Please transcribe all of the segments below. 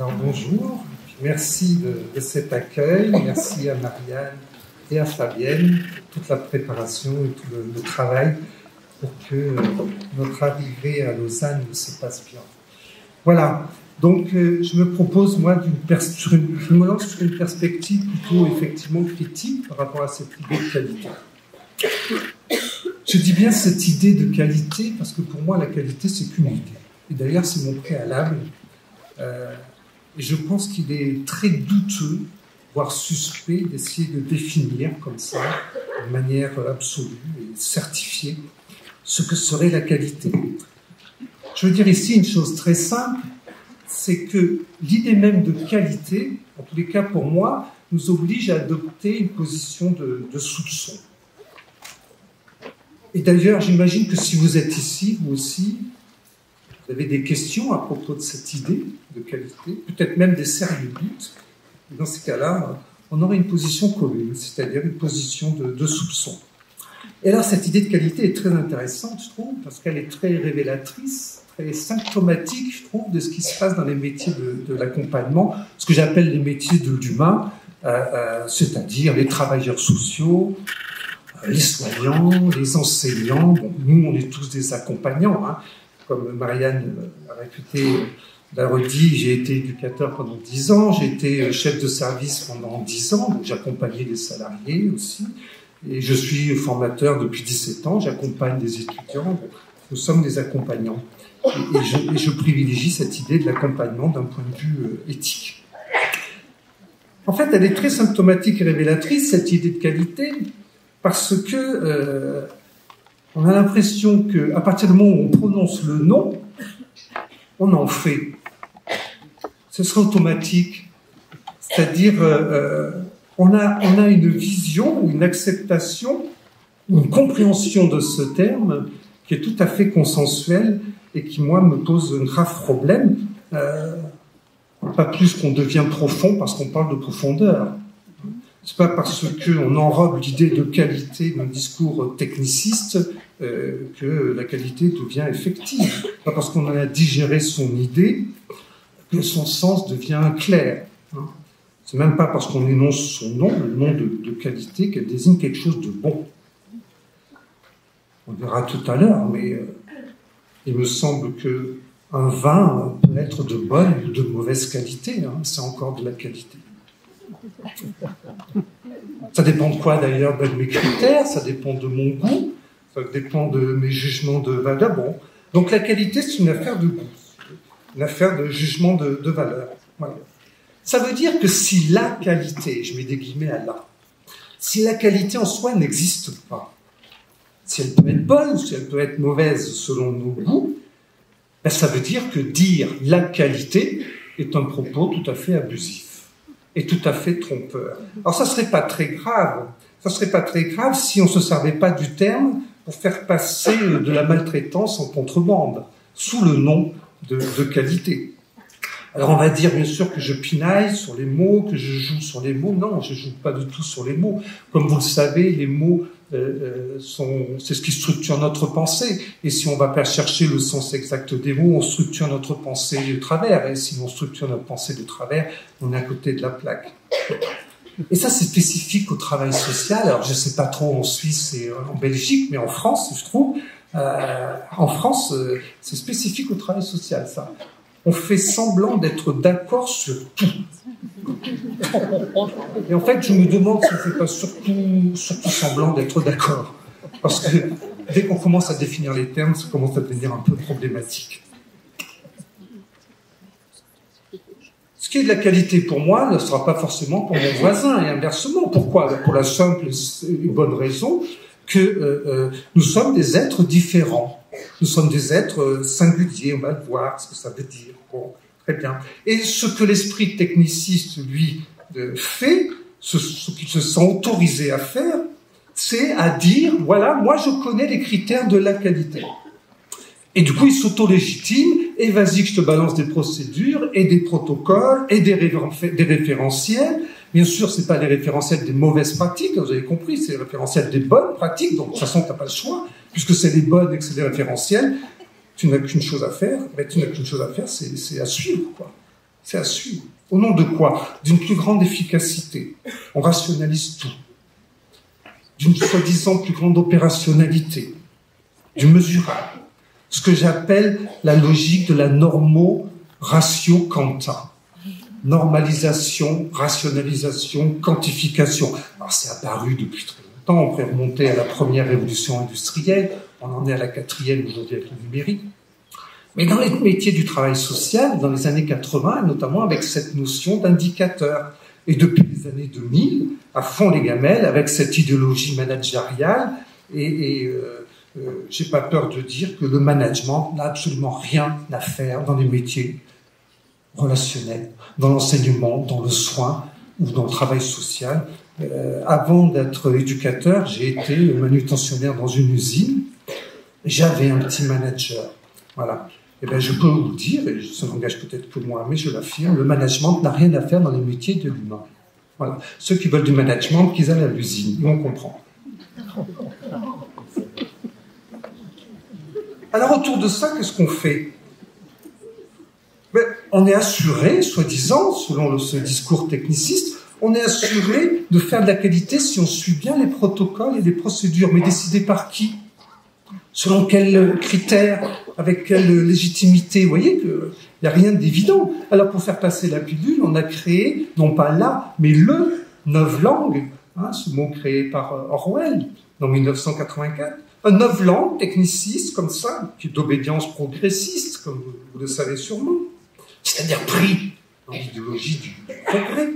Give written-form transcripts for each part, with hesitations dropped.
Alors bonjour, merci de cet accueil, merci à Marianne et à Fabienne pour toute la préparation et tout le travail pour que notre arrivée à Lausanne se passe bien. Voilà, donc je me propose moi je me lance sur une perspective plutôt effectivement critique par rapport à cette idée de qualité. Je dis bien cette idée de qualité parce que pour moi la qualité c'est qu'une idée. Et d'ailleurs c'est mon préalable. Et je pense qu'il est très douteux, voire suspect, d'essayer de définir comme ça, de manière absolue et certifiée, ce que serait la qualité. Je veux dire ici une chose très simple, c'est que l'idée même de qualité, en tous les cas pour moi, nous oblige à adopter une position de soupçon. Et d'ailleurs, j'imagine que si vous êtes ici, vous aussi, vous avez des questions à propos de cette idée de qualité, peut-être même des sérieux doutes. Et dans ces cas-là, on aurait une position commune, c'est-à-dire une position de soupçon. Et alors, cette idée de qualité est très intéressante, je trouve, parce qu'elle est très révélatrice, très symptomatique, je trouve, de ce qui se passe dans les métiers de l'accompagnement, ce que j'appelle les métiers de l'humain, c'est-à-dire les travailleurs sociaux, les soignants, les enseignants. Bon, nous, on est tous des accompagnants, hein. Comme Marianne a répété, l'a redit, j'ai été éducateur pendant 10 ans, j'ai été chef de service pendant 10 ans, donc j'accompagnais des salariés aussi, et je suis formateur depuis 17 ans, j'accompagne des étudiants, donc nous sommes des accompagnants. Et je privilégie cette idée de l'accompagnement d'un point de vue éthique. En fait, elle est très symptomatique et révélatrice, cette idée de qualité, parce que on a l'impression qu'à partir du moment où on prononce le nom, on en fait. Ce sera automatique. C'est-à-dire, on a une vision ou une acceptation, une compréhension de ce terme qui est tout à fait consensuelle et qui, moi, me pose un grave problème. Pas plus qu'on devient profond parce qu'on parle de profondeur. C'est pas parce qu'on enrobe l'idée de qualité d'un discours techniciste que la qualité devient effective. Pas parce qu'on en a digéré son idée que son sens devient clair. C'est même pas parce qu'on énonce son nom, le nom de qualité, qu'elle désigne quelque chose de bon. On verra tout à l'heure, mais il me semble que un vin peut être de bonne ou de mauvaise qualité. C'est encore de la qualité. Ça dépend de quoi d'ailleurs? De mes critères, ça dépend de mon goût, ça dépend de mes jugements de valeur. Bon. Donc la qualité, c'est une affaire de goût, une affaire de jugement de valeur. Voilà. Ça veut dire que si la qualité, je mets des guillemets à la, si la qualité en soi n'existe pas, si elle peut être bonne, si elle peut être mauvaise selon nos goûts, ben ça veut dire que dire la qualité est un propos tout à fait abusif. Et tout à fait trompeur. Alors ça serait pas très grave. Ça serait pas très grave si on se servait pas du terme pour faire passer de la maltraitance en contrebande, sous le nom de qualité. Alors on va dire bien sûr que je pinaille sur les mots, que je joue sur les mots. Non, je joue pas du tout sur les mots. Comme vous le savez, les mots c'est ce qui structure notre pensée. Et si on va pas chercher le sens exact des mots, on structure notre pensée de travers. Et si on structure notre pensée de travers, on est à côté de la plaque. Et ça, c'est spécifique au travail social. Alors, je sais pas trop en Suisse et en Belgique, mais en France, je trouve, en France, c'est spécifique au travail social, ça. On fait semblant d'être d'accord sur tout. Et en fait, je me demande si on ne fait pas surtout semblant d'être d'accord. Parce que dès qu'on commence à définir les termes, ça commence à devenir un peu problématique. Ce qui est de la qualité pour moi ne sera pas forcément pour mon voisin, et inversement. Pourquoi? Pour la simple et bonne raison que nous sommes des êtres différents. Nous sommes des êtres singuliers, on va le voir, ce que ça veut dire. Bon, très bien. Et ce que l'esprit techniciste, lui, fait, ce qu'il se sent autorisé à faire, c'est à dire, voilà, moi je connais les critères de la qualité. Et du coup, il s'auto-légitime, et vas-y que je te balance des procédures, et des protocoles, et des référentiels. Bien sûr, c'est pas les référentiels des mauvaises pratiques, vous avez compris, c'est les référentiels des bonnes pratiques, donc de toute façon, t'as pas le choix, puisque c'est les bonnes et que c'est des référentiels, tu n'as qu'une chose à faire, c'est à suivre, quoi. C'est à suivre. Au nom de quoi? D'une plus grande efficacité. On rationalise tout. D'une soi-disant plus grande opérationnalité. Du mesurable. Ce que j'appelle la logique de la normo-ratio-quanta. Normalisation, rationalisation, quantification. Alors c'est apparu depuis très longtemps, on pourrait remonter à la première révolution industrielle, on en est à la 4e aujourd'hui avec le numérique. Mais dans les métiers du travail social, dans les années 80, notamment avec cette notion d'indicateur. Et depuis les années 2000, à fond les gamelles, avec cette idéologie managériale, j'ai pas peur de dire que le management n'a absolument rien à faire dans les métiers relationnels, dans l'enseignement, dans le soin ou dans le travail social. Avant d'être éducateur, j'ai été manutentionnaire dans une usine. J'avais un petit manager. Voilà. Eh bien, je peux vous le dire, et ça n'engage peut-être que moi, mais je l'affirme, le management n'a rien à faire dans les métiers de l'humain. Voilà. Ceux qui veulent du management, qu'ils aillent à l'usine. Nous, on comprend. Alors, autour de ça, qu'est-ce qu'on fait? On est assuré, soi-disant, selon ce discours techniciste, on est assuré de faire de la qualité si on suit bien les protocoles et les procédures. Mais décidés par qui? Selon quels critères? Avec quelle légitimité? Vous voyez qu'il n'y a rien d'évident. Alors, pour faire passer la pilule, on a créé, non pas là, mais le novlangue, ce mot créé par Orwell, en 1984, un novlangue techniciste comme ça, qui est d'obédience progressiste, comme vous le savez sûrement, c'est-à-dire pris dans l'idéologie du progrès,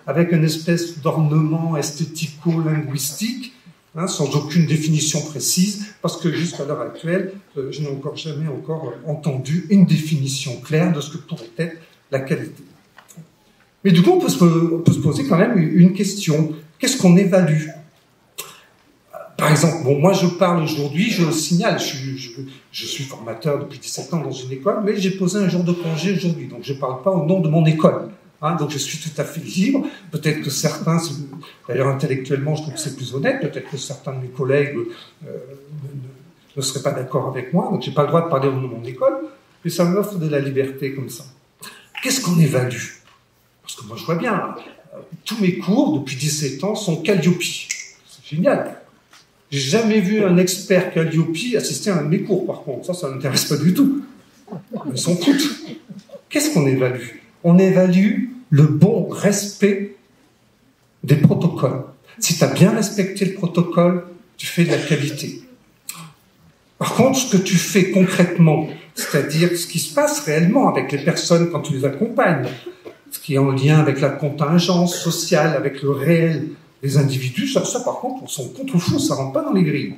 avec une espèce d'ornement esthético-linguistique, sans aucune définition précise, parce que jusqu'à l'heure actuelle, je n'ai jamais entendu une définition claire de ce que pourrait être la qualité. Mais du coup, on peut se poser quand même une question. Qu'est-ce qu'on évalue? Par exemple, moi je parle aujourd'hui, je le signale, je suis formateur depuis 17 ans dans une école, mais j'ai posé un jour de congé aujourd'hui, donc je ne parle pas au nom de mon école. Donc je suis tout à fait libre. Peut-être que certains, d'ailleurs intellectuellement, je trouve que c'est plus honnête. Peut-être que certains de mes collègues ne seraient pas d'accord avec moi. Donc j'ai pas le droit de parler au nom de mon école, mais ça m'offre de la liberté comme ça. Qu'est-ce qu'on évalue? Parce que moi je vois bien, tous mes cours depuis 17 ans sont Calliope. C'est génial. J'ai jamais vu un expert Calliope assister à un de mes cours. Par contre, ça m'intéresse pas du tout. Ils s'en foutent. Qu'est-ce qu'on évalue? On évalue le bon respect des protocoles. Si tu as bien respecté le protocole, tu fais de la qualité. Par contre, ce que tu fais concrètement, c'est-à-dire ce qui se passe réellement avec les personnes quand tu les accompagnes, ce qui est en lien avec la contingence sociale, avec le réel des individus, ça par contre, on s'en contrefou, ça rentre pas dans les grilles.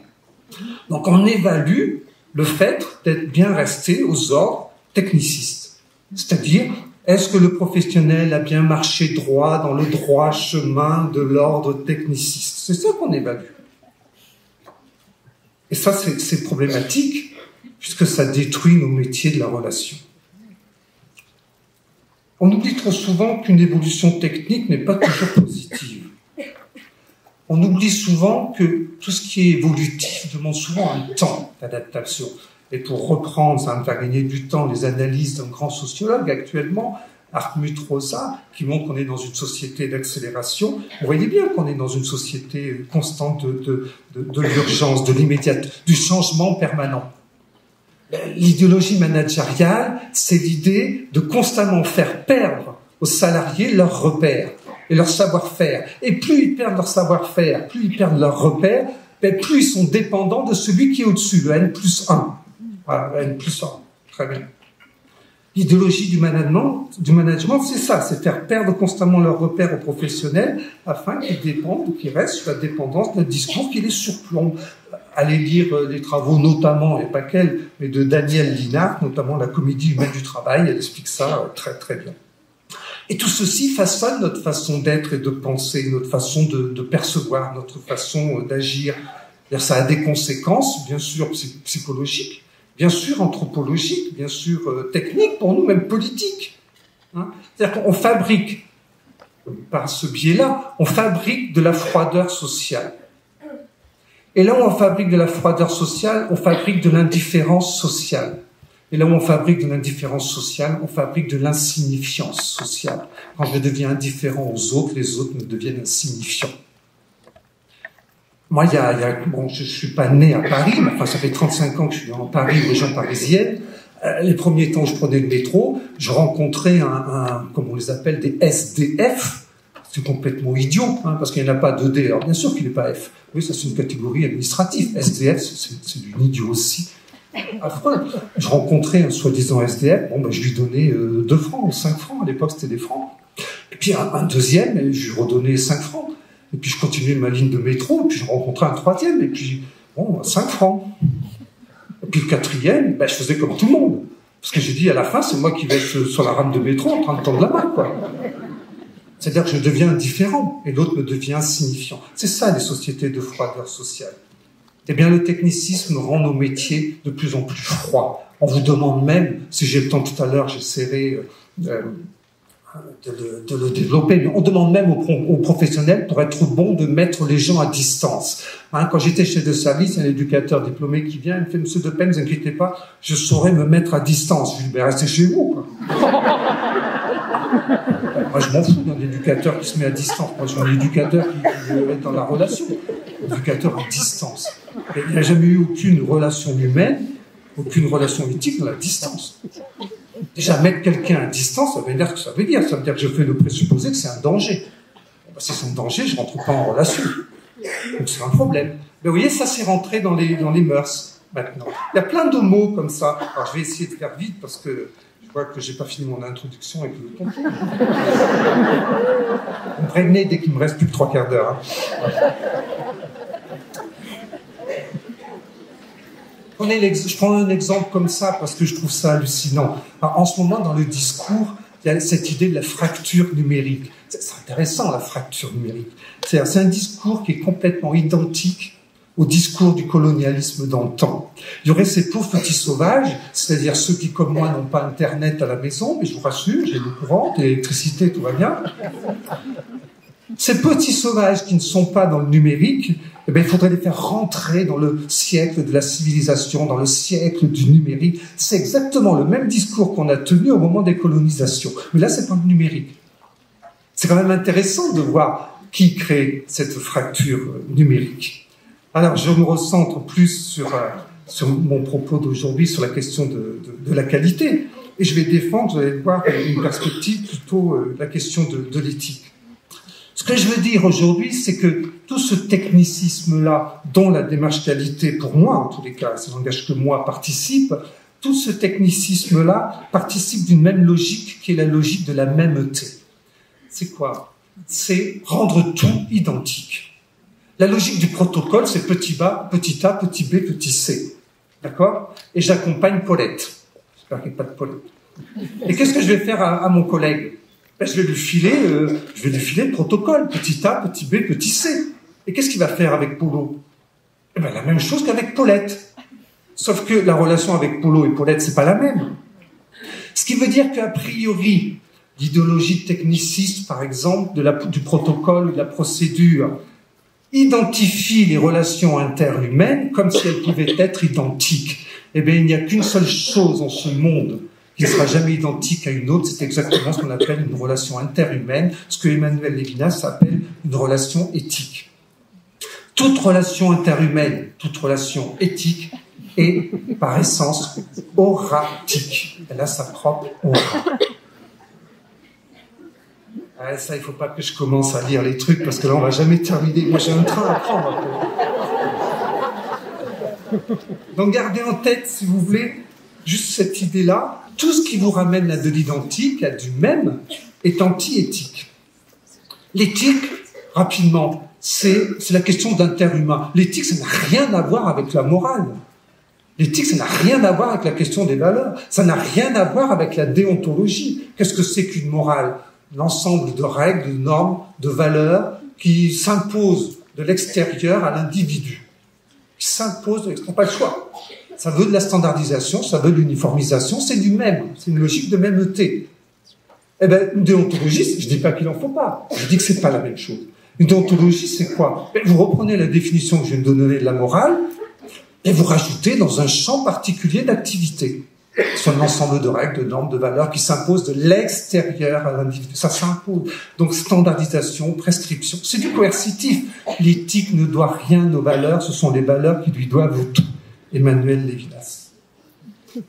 Donc on évalue le fait d'être bien resté aux ordres technicistes. C'est-à-dire, est-ce que le professionnel a bien marché droit dans le droit chemin de l'ordre techniciste? C'est ça qu'on évalue. Et ça, c'est problématique, puisque ça détruit nos métiers de la relation. On oublie trop souvent qu'une évolution technique n'est pas toujours positive. On oublie souvent que tout ce qui est évolutif demande souvent un temps d'adaptation. Et pour reprendre, ça va me faire gagner du temps, les analyses d'un grand sociologue actuellement, Hartmut Rosa, qui montre qu'on est dans une société d'accélération. Vous voyez bien qu'on est dans une société constante de l'urgence, de l'immédiat, du changement permanent. L'idéologie managériale, c'est l'idée de constamment faire perdre aux salariés leurs repères et leur savoir-faire. Et plus ils perdent leur savoir-faire, plus ils perdent leurs repères, plus ils sont dépendants de celui qui est au-dessus, le N+1. Voilà, N+1. Très bien. L'idéologie du management, c'est ça, c'est faire perdre constamment leurs repères aux professionnels afin qu'ils dépendent ou qu'ils restent sous la dépendance d'un discours qui les surplombe. Allez lire les travaux, notamment, et pas qu'elle, mais de Danielle Linhart, notamment la comédie humaine du travail, elle explique ça très très bien. Et tout ceci façonne notre façon d'être et de penser, notre façon de percevoir, notre façon d'agir. Ça a des conséquences, bien sûr, psychologiques, bien sûr anthropologiques, bien sûr techniques, pour nous, même politiques. C'est-à-dire qu'on fabrique, par ce biais-là, on fabrique de la froideur sociale. Et là où on fabrique de la froideur sociale, on fabrique de l'indifférence sociale. Et là où on fabrique de l'indifférence sociale, on fabrique de l'insignifiance sociale. Quand je deviens indifférent aux autres, les autres me deviennent insignifiants. Moi, bon, je suis pas né à Paris, mais enfin, ça fait 35 ans que je suis en Paris, région parisienne. Les premiers temps, je prenais le métro, je rencontrais comme on les appelle, des SDF. C'est complètement idiot, hein, parce qu'il n'y en a pas de D. Alors, bien sûr qu'il n'est pas F. Oui, ça, c'est une catégorie administrative. SDF, c'est d'une idiotie. Affreux. Je rencontrais un soi-disant SDF, bon, ben, je lui donnais 2 francs ou 5 francs. À l'époque, c'était des francs. Et puis, un deuxième, je lui redonnais 5 francs. Et puis, je continuais ma ligne de métro, et puis je rencontrais un troisième, et puis, bon, 5 francs. Et puis, le quatrième, ben, je faisais comme tout le monde. Parce que j'ai dit, à la fin, c'est moi qui vais être sur la rame de métro en train de tendre la main, quoi. C'est-à-dire que je deviens indifférent et l'autre me devient insignifiant. C'est ça, les sociétés de froideur sociale. Eh bien, le technicisme rend nos métiers de plus en plus froids. On vous demande même, si j'ai le temps tout à l'heure, j'essaierai de le développer, mais on demande même aux professionnels, pour être bon, de mettre les gens à distance. Hein, quand j'étais chef de service, un éducateur diplômé qui vient, il me fait « Monsieur Depen, ne vous inquiétez pas, je saurais me mettre à distance. » Je lui dis « Ben, restez chez vous, quoi. » Moi, je m'en fous d'un éducateur qui se met à distance. Moi, je suis un éducateur qui veut être dans la relation. Éducateur à distance. Et il n'y a jamais eu aucune relation humaine, aucune relation éthique dans la distance. Déjà, mettre quelqu'un à distance, ça veut dire ce que ça veut dire. Ça veut dire que je fais le présupposé que c'est un danger. Ben, si c'est un danger, je ne rentre pas en relation. Donc c'est un problème. Mais vous voyez, ça c'est rentré dans les mœurs maintenant. Il y a plein de mots comme ça. Alors je vais essayer de faire vite parce que je vois que j'ai pas fini mon introduction avec le tonton. Vous me prévenez dès qu'il me reste plus que 3 quarts d'heure. Hein. Je prends un exemple comme ça parce que je trouve ça hallucinant. Alors, en ce moment, dans le discours, il y a cette idée de la fracture numérique. C'est intéressant, la fracture numérique. C'est un discours qui est complètement identique au discours du colonialisme d'antan. Il y aurait ces pauvres petits sauvages, c'est-à-dire ceux qui, comme moi, n'ont pas Internet à la maison, mais je vous rassure, j'ai l'eau courante, l'électricité, tout va bien. Ces petits sauvages qui ne sont pas dans le numérique, eh bien, il faudrait les faire rentrer dans le siècle de la civilisation, dans le siècle du numérique. C'est exactement le même discours qu'on a tenu au moment des colonisations. Mais là, c'est pas le numérique. C'est quand même intéressant de voir qui crée cette fracture numérique. Alors, je me recentre plus sur mon propos d'aujourd'hui, sur la question de la qualité. Et je vais défendre, vous allez le voir, une perspective plutôt la question de l'éthique. Ce que je veux dire aujourd'hui, c'est que tout ce technicisme-là, dont la démarche qualité, pour moi en tous les cas, ça n'engage que moi, participe, tout ce technicisme-là participe d'une même logique qui est la logique de la mêmeté. C'est quoi? C'est rendre tout identique. La logique du protocole, c'est petit a, petit b, petit c. D'accord? Et j'accompagne Paulette. J'espère qu'il n'y a pas de Paulette. Et qu'est-ce que je vais faire à mon collègue? Ben, je vais lui filer le protocole, petit a, petit b, petit c. Et qu'est-ce qu'il va faire avec Polo? Eh ben, la même chose qu'avec Paulette. Sauf que la relation avec Polo et Paulette, c'est pas la même. Ce qui veut dire qu'a priori, l'idéologie techniciste, par exemple, du protocole ou de la procédure, identifie les relations interhumaines comme si elles pouvaient être identiques. Eh bien, il n'y a qu'une seule chose en ce monde qui ne sera jamais identique à une autre, c'est exactement ce qu'on appelle une relation interhumaine, ce que Emmanuel Lévinas appelle une relation éthique. Toute relation interhumaine, toute relation éthique est, par essence, auratique. Elle a sa propre aura. Ah, ça, il ne faut pas que je commence à lire les trucs, parce que là, on ne va jamais terminer. Moi, j'ai un train à prendre. Donc, gardez en tête, si vous voulez, juste cette idée-là. Tout ce qui vous ramène à de l'identique, à du même, est anti-éthique. L'éthique, rapidement, c'est la question d'interhumain. L'éthique, ça n'a rien à voir avec la morale. L'éthique, ça n'a rien à voir avec la question des valeurs. Ça n'a rien à voir avec la déontologie. Qu'est-ce que c'est qu'une morale? L'ensemble de règles, de normes, de valeurs qui s'imposent de l'extérieur à l'individu. Qui s'imposent de l'extérieur. On n'a pas le choix. Ça veut de la standardisation, ça veut de l'uniformisation, c'est du même. C'est une logique de mêmeté. Eh bien, une déontologie, je ne dis pas qu'il n'en faut pas. Je dis que c'est pas la même chose. Une déontologie, c'est quoi? Vous reprenez la définition que je viens de donner de la morale et vous rajoutez dans un champ particulier d'activité. C'est un ensemble de règles, de normes, de valeurs qui s'imposent de l'extérieur à l'individu. Ça s'impose. Donc standardisation, prescription, c'est du coercitif. L'éthique ne doit rien aux valeurs, ce sont les valeurs qui lui doivent tout. Emmanuel Lévinas. Et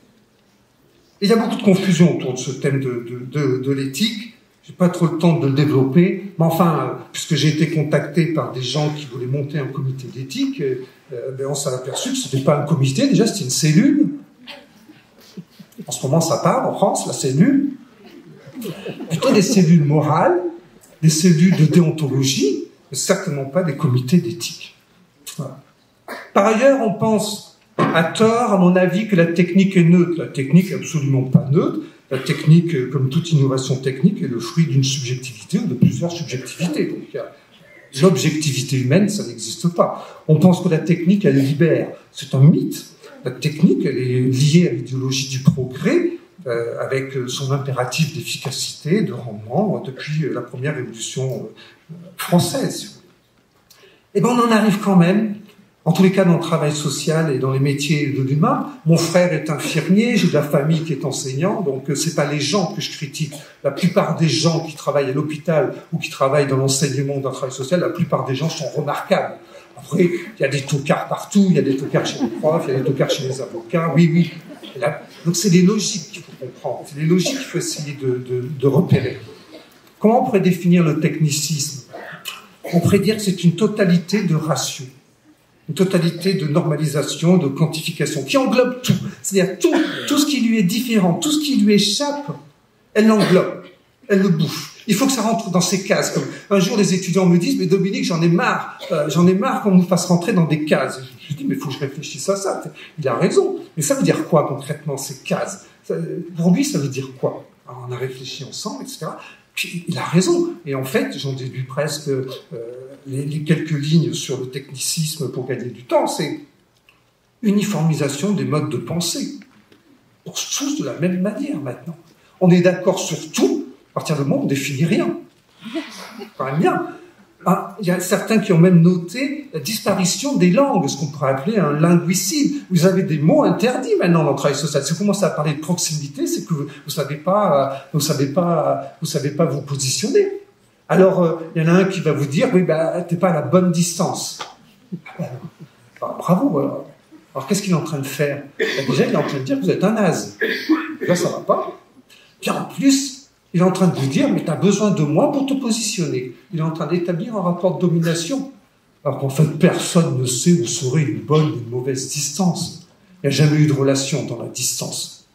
il y a beaucoup de confusion autour de ce thème de l'éthique. J'ai pas trop le temps de le développer, mais enfin, puisque j'ai été contacté par des gens qui voulaient monter un comité d'éthique, on s'est aperçu que c'était pas un comité, déjà c'était une cellule. En ce moment, ça parle en France, la cellule. Plutôt des cellules morales, des cellules de déontologie, mais certainement pas des comités d'éthique. Voilà. Par ailleurs, on pense à tort, à mon avis, que la technique est neutre. La technique est absolument pas neutre. La technique, comme toute innovation technique, est le fruit d'une subjectivité ou de plusieurs subjectivités. Donc, l'objectivité humaine, ça n'existe pas. On pense que la technique, elle libère. C'est un mythe. La technique, elle est liée à l'idéologie du progrès, avec son impératif d'efficacité, de rendement, depuis la première révolution française. Et bien, on en arrive quand même, en tous les cas dans le travail social et dans les métiers de l'humain. Mon frère est infirmier, j'ai de la famille qui est enseignant, donc c'est pas les gens que je critique. La plupart des gens qui travaillent à l'hôpital ou qui travaillent dans l'enseignement d'un travail social, la plupart des gens sont remarquables. Après, il y a des tocards partout, il y a des tocards chez les profs, il y a des tocards chez les avocats, oui. Donc c'est des logiques qu'il faut comprendre, c'est des logiques qu'il faut essayer de repérer. Comment on pourrait définir le technicisme? On pourrait dire que c'est une totalité de ratio, une totalité de normalisation, de quantification, qui englobe tout. C'est-à-dire tout ce qui lui est différent, tout ce qui lui échappe, elle l'englobe, elle le bouffe. Il faut que ça rentre dans ces cases. Comme un jour, les étudiants me disent « Mais Dominique, j'en ai marre qu'on nous fasse rentrer dans des cases. » Je dis « Mais il faut que je réfléchisse à ça. » Il a raison. Mais ça veut dire quoi concrètement, ces cases? Pour lui, ça veut dire quoi? Alors, on a réfléchi ensemble, etc. Puis, il a raison. Et en fait, j'en déduis presque les quelques lignes sur le technicisme pour gagner du temps. C'est uniformisation des modes de pensée. On se tous de la même manière maintenant. On est d'accord sur tout. À partir du moment où on ne définit rien. Quand même bien. Il y a certains qui ont même noté la disparition des langues, ce qu'on pourrait appeler un linguicide. Vous avez des mots interdits maintenant dans le travail social. Si vous commencez à parler de proximité, c'est que vous savez pas vous positionner. Alors, il y en a un qui va vous dire, oui, t'es pas à la bonne distance. Bravo, alors. Alors, qu'est-ce qu'il est en train de faire? Déjà, il est en train de dire que vous êtes un naze. Là, ça va pas. Puis en plus, il est en train de vous dire, mais tu as besoin de moi pour te positionner. Il est en train d'établir un rapport de domination. Alors qu'en fait, personne ne sait où serait une bonne ou une mauvaise distance. Il n'y a jamais eu de relation dans la distance.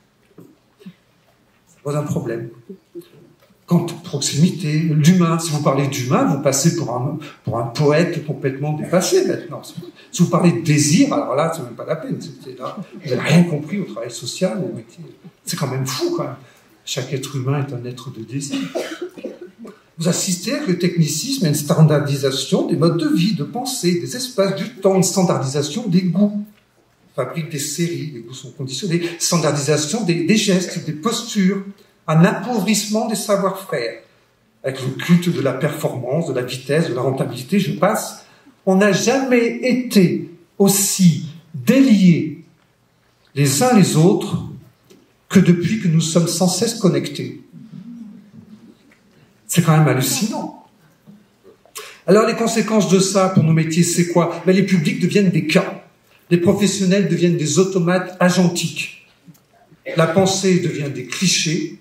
C'est pas un problème. Quant à proximité, l'humain, si vous parlez d'humain, vous passez pour un poète complètement dépassé maintenant. Si vous parlez de désir, alors là, c'est même pas la peine. Là, vous n'avez rien compris au travail social, au métier. C'est quand même fou, quand même. Chaque être humain est un être de désir. Vous assistez avec le technicisme à une standardisation des modes de vie, de pensée, des espaces, du temps, une standardisation des goûts. On fabrique des séries, les goûts sont conditionnés, standardisation des gestes, des postures, un appauvrissement des savoir-faire, avec le culte de la performance, de la vitesse, de la rentabilité, je passe. On n'a jamais été aussi déliés les uns les autres que depuis que nous sommes sans cesse connectés. C'est quand même hallucinant. Alors les conséquences de ça pour nos métiers, c'est quoi? Les publics deviennent des cas. Les professionnels deviennent des automates agentiques. La pensée devient des clichés.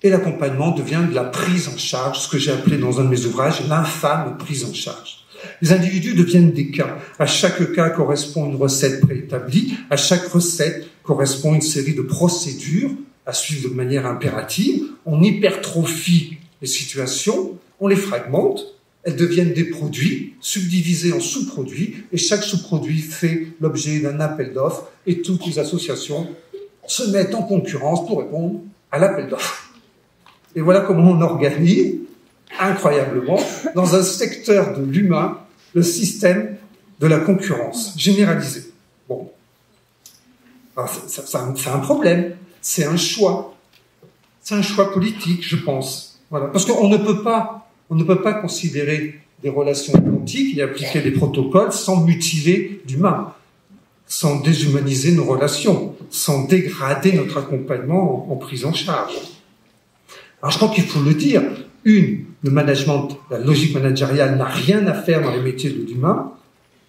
Et l'accompagnement devient de la prise en charge, ce que j'ai appelé dans un de mes ouvrages l'infâme prise en charge. Les individus deviennent des cas. À chaque cas correspond une recette préétablie. À chaque recette correspond une série de procédures à suivre de manière impérative. On hypertrophie les situations, on les fragmente, elles deviennent des produits subdivisés en sous-produits et chaque sous-produit fait l'objet d'un appel d'offres et toutes les associations se mettent en concurrence pour répondre à l'appel d'offres. Et voilà comment on organise incroyablement, dans un secteur de l'humain, le système de la concurrence généralisée. Bon. C'est un problème. C'est un choix. C'est un choix politique, je pense. Voilà. Parce qu'on ne peut pas considérer des relations identiques et appliquer des protocoles sans mutiler l'humain. sans déshumaniser nos relations, sans dégrader notre accompagnement en prise en charge. Alors je crois qu'il faut le dire, le management, la logique managériale n'a rien à faire dans les métiers de l'humain,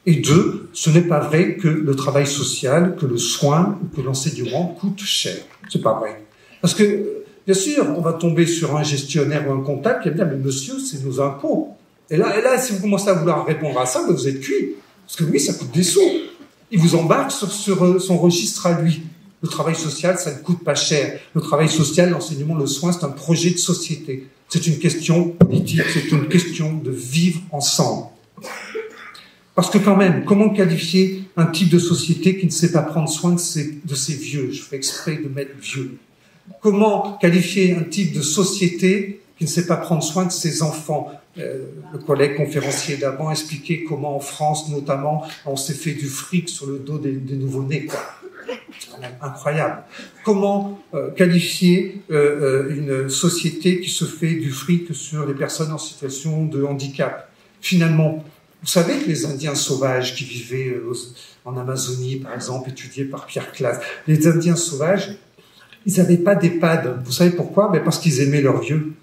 et deux, ce n'est pas vrai que le travail social, que le soin ou que l'enseignement coûte cher. C'est pas vrai. Parce que, bien sûr, on va tomber sur un gestionnaire ou un comptable qui va dire, mais monsieur, c'est nos impôts. Et là, si vous commencez à vouloir répondre à ça, vous êtes cuit. Parce que oui, ça coûte des sous. Il vous embarque sur son registre à lui. Le travail social, ça ne coûte pas cher. Le travail social, l'enseignement, le soin, c'est un projet de société. C'est une question politique, c'est une question de vivre ensemble. Parce que quand même, comment qualifier un type de société qui ne sait pas prendre soin de ses vieux? Je fais exprès de mettre vieux. Comment qualifier un type de société qui ne sait pas prendre soin de ses enfants? Le collègue conférencier d'avant expliquait comment en France, notamment, on s'est fait du fric sur le dos des nouveau-nés. C'est quand même incroyable. Comment qualifier une société qui se fait du fric sur les personnes en situation de handicap? Finalement, vous savez que les Indiens sauvages qui vivaient en Amazonie, par exemple, étudiés par Pierre Classe, les Indiens sauvages, ils n'avaient pas d'EHPAD. Vous savez pourquoi? Ben parce qu'ils aimaient leurs vieux.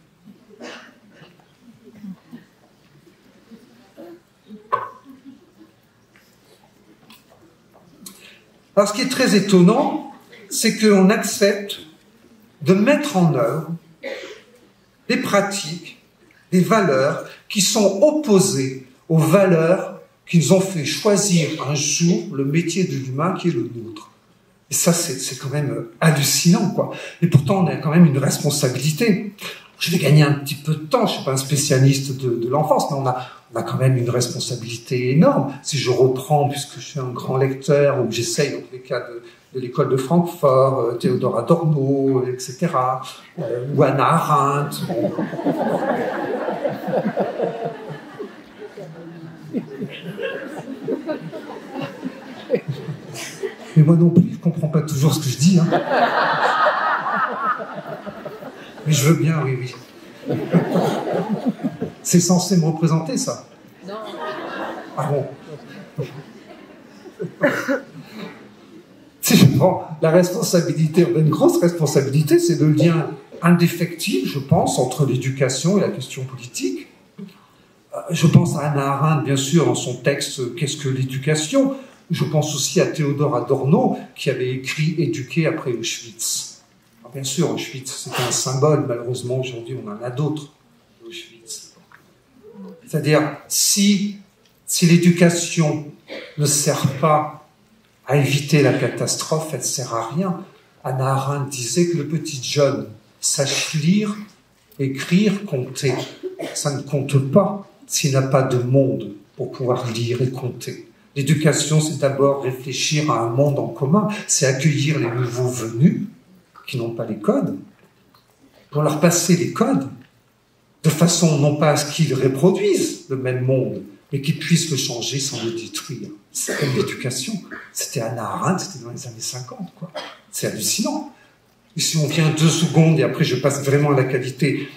Alors, ce qui est très étonnant, c'est qu'on accepte de mettre en œuvre des pratiques, des valeurs qui sont opposées aux valeurs qui nous ont fait choisir un jour le métier de l'humain qui est le nôtre. Et ça, c'est quand même hallucinant, quoi. Et pourtant, on a quand même une responsabilité. Je vais gagner un petit peu de temps, je suis pas un spécialiste de l'enfance, mais on a quand même une responsabilité énorme. Si je reprends, puisque je suis un grand lecteur, ou j'essaye, dans tous les cas, de l'école de Francfort, Théodore Adorno, etc., ou Hannah Arendt. Mais moi non plus, je comprends pas toujours ce que je dis. Hein. Mais je veux bien, oui. C'est censé me représenter, ça? Non. Ah bon? Si je prends la responsabilité, une grosse responsabilité, c'est le lien indéfectible, je pense, entre l'éducation et la question politique. Je pense à Hannah Arendt, bien sûr, dans son texte « Qu'est-ce que l'éducation ?» Je pense aussi à Théodore Adorno, qui avait écrit « Éduquer après Auschwitz ». Alors, bien sûr, Auschwitz, c'était un symbole. Malheureusement, aujourd'hui, on en a d'autres, Auschwitz. C'est-à-dire, si l'éducation ne sert pas à éviter la catastrophe, elle ne sert à rien. Hannah Arendt disait que le petit John sache lire, écrire, compter. Ça ne compte pas s'il n'a pas de monde pour pouvoir lire et compter. L'éducation, c'est d'abord réfléchir à un monde en commun, c'est accueillir les nouveaux venus qui n'ont pas les codes, pour leur passer les codes, de façon non pas à ce qu'ils reproduisent le même monde, mais qu'ils puissent le changer sans le détruire. C'est comme l'éducation. C'était Hannah Arendt, c'était dans les années 50, quoi. C'est hallucinant. Et si on vient 2 secondes, et après je passe vraiment à la qualité,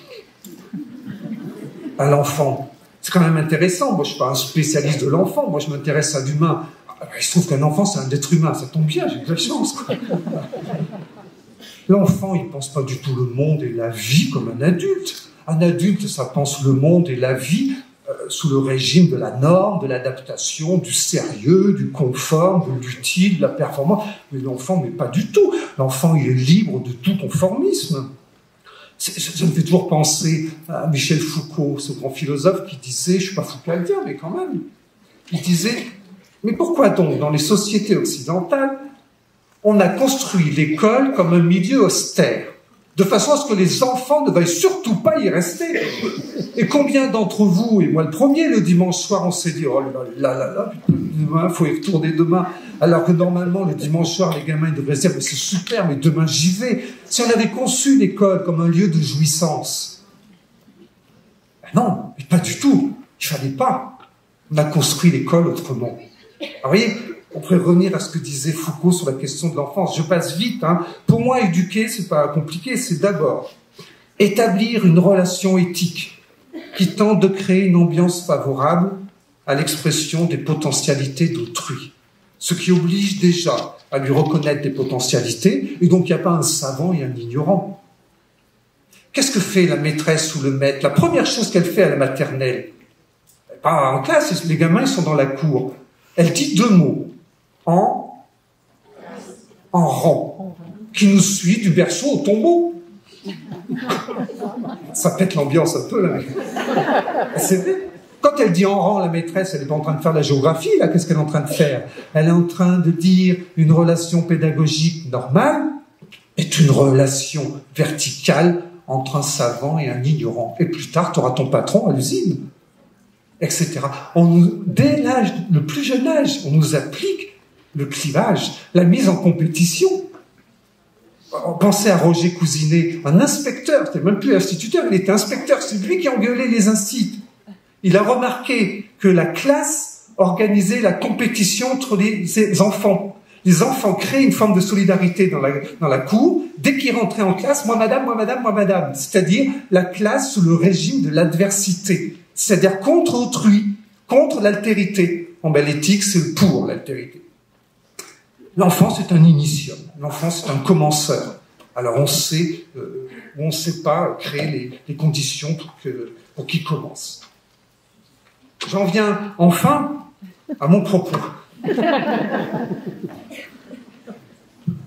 à l'enfant, c'est quand même intéressant. Moi, je suis pas un spécialiste de l'enfant. Moi, je m'intéresse à l'humain. Il se trouve qu'un enfant, c'est un être humain. Ça tombe bien, j'ai de la chance, quoi. L'enfant, il pense pas du tout le monde et la vie comme un adulte. Un adulte, ça pense le monde et la vie sous le régime de la norme, de l'adaptation, du sérieux, du confort, de l'utile, de la performance. Mais l'enfant, mais pas du tout. L'enfant, il est libre de tout conformisme. Ça me fait toujours penser à Michel Foucault, ce grand philosophe qui disait, je suis pas foucaldien, mais quand même, il disait, mais pourquoi donc, dans les sociétés occidentales, on a construit l'école comme un milieu austère, de façon à ce que les enfants ne veuillent surtout pas y rester. Et combien d'entre vous, et moi le premier, le dimanche soir, on s'est dit, oh là, demain, faut y retourner demain. Alors que normalement, le dimanche soir, les gamins ils devraient se dire, mais c'est super, mais demain j'y vais. Si on avait conçu l'école comme un lieu de jouissance, ben non, mais pas du tout. Il fallait pas. On a construit l'école autrement. Alors, vous voyez, on pourrait revenir à ce que disait Foucault sur la question de l'enfance. Je passe vite, hein. Pour moi, éduquer, c'est pas compliqué, c'est d'abord établir une relation éthique qui tente de créer une ambiance favorable à l'expression des potentialités d'autrui. ce qui oblige déjà à lui reconnaître des potentialités, et donc il n'y a pas un savant et un ignorant. Qu'est-ce que fait la maîtresse ou le maître? La première chose qu'elle fait à la maternelle, pas en classe, les gamins ils sont dans la cour, elle dit 2 mots, en rang, qui nous suit du berceau au tombeau. Ça pète l'ambiance un peu là. C'est vrai. Quand elle dit en rang, la maîtresse, elle n'est pas en train de faire de la géographie, là, qu'est-ce qu'elle est en train de faire? Elle est en train de dire une relation pédagogique normale est une relation verticale entre un savant et un ignorant. Et plus tard, tu auras ton patron à l'usine, etc. Dès l'âge, le plus jeune âge, on nous applique le clivage, la mise en compétition. Pensez à Roger Cousinet, un inspecteur, c'était même plus instituteur, il était inspecteur, c'est lui qui engueulait les instituts. Il a remarqué que la classe organisait la compétition entre les enfants. Les enfants créaient une forme de solidarité dans la cour. Dès qu'ils rentraient en classe, moi madame, moi madame, moi madame. C'est-à-dire la classe sous le régime de l'adversité. C'est-à-dire contre autrui, contre l'altérité. Bon, ben, l'éthique, c'est pour l'altérité. L'enfant, c'est un initium. L'enfant, c'est un commenceur. Alors, on sait, on ne sait pas créer les conditions pour qu'il commence. J'en viens enfin à mon propos.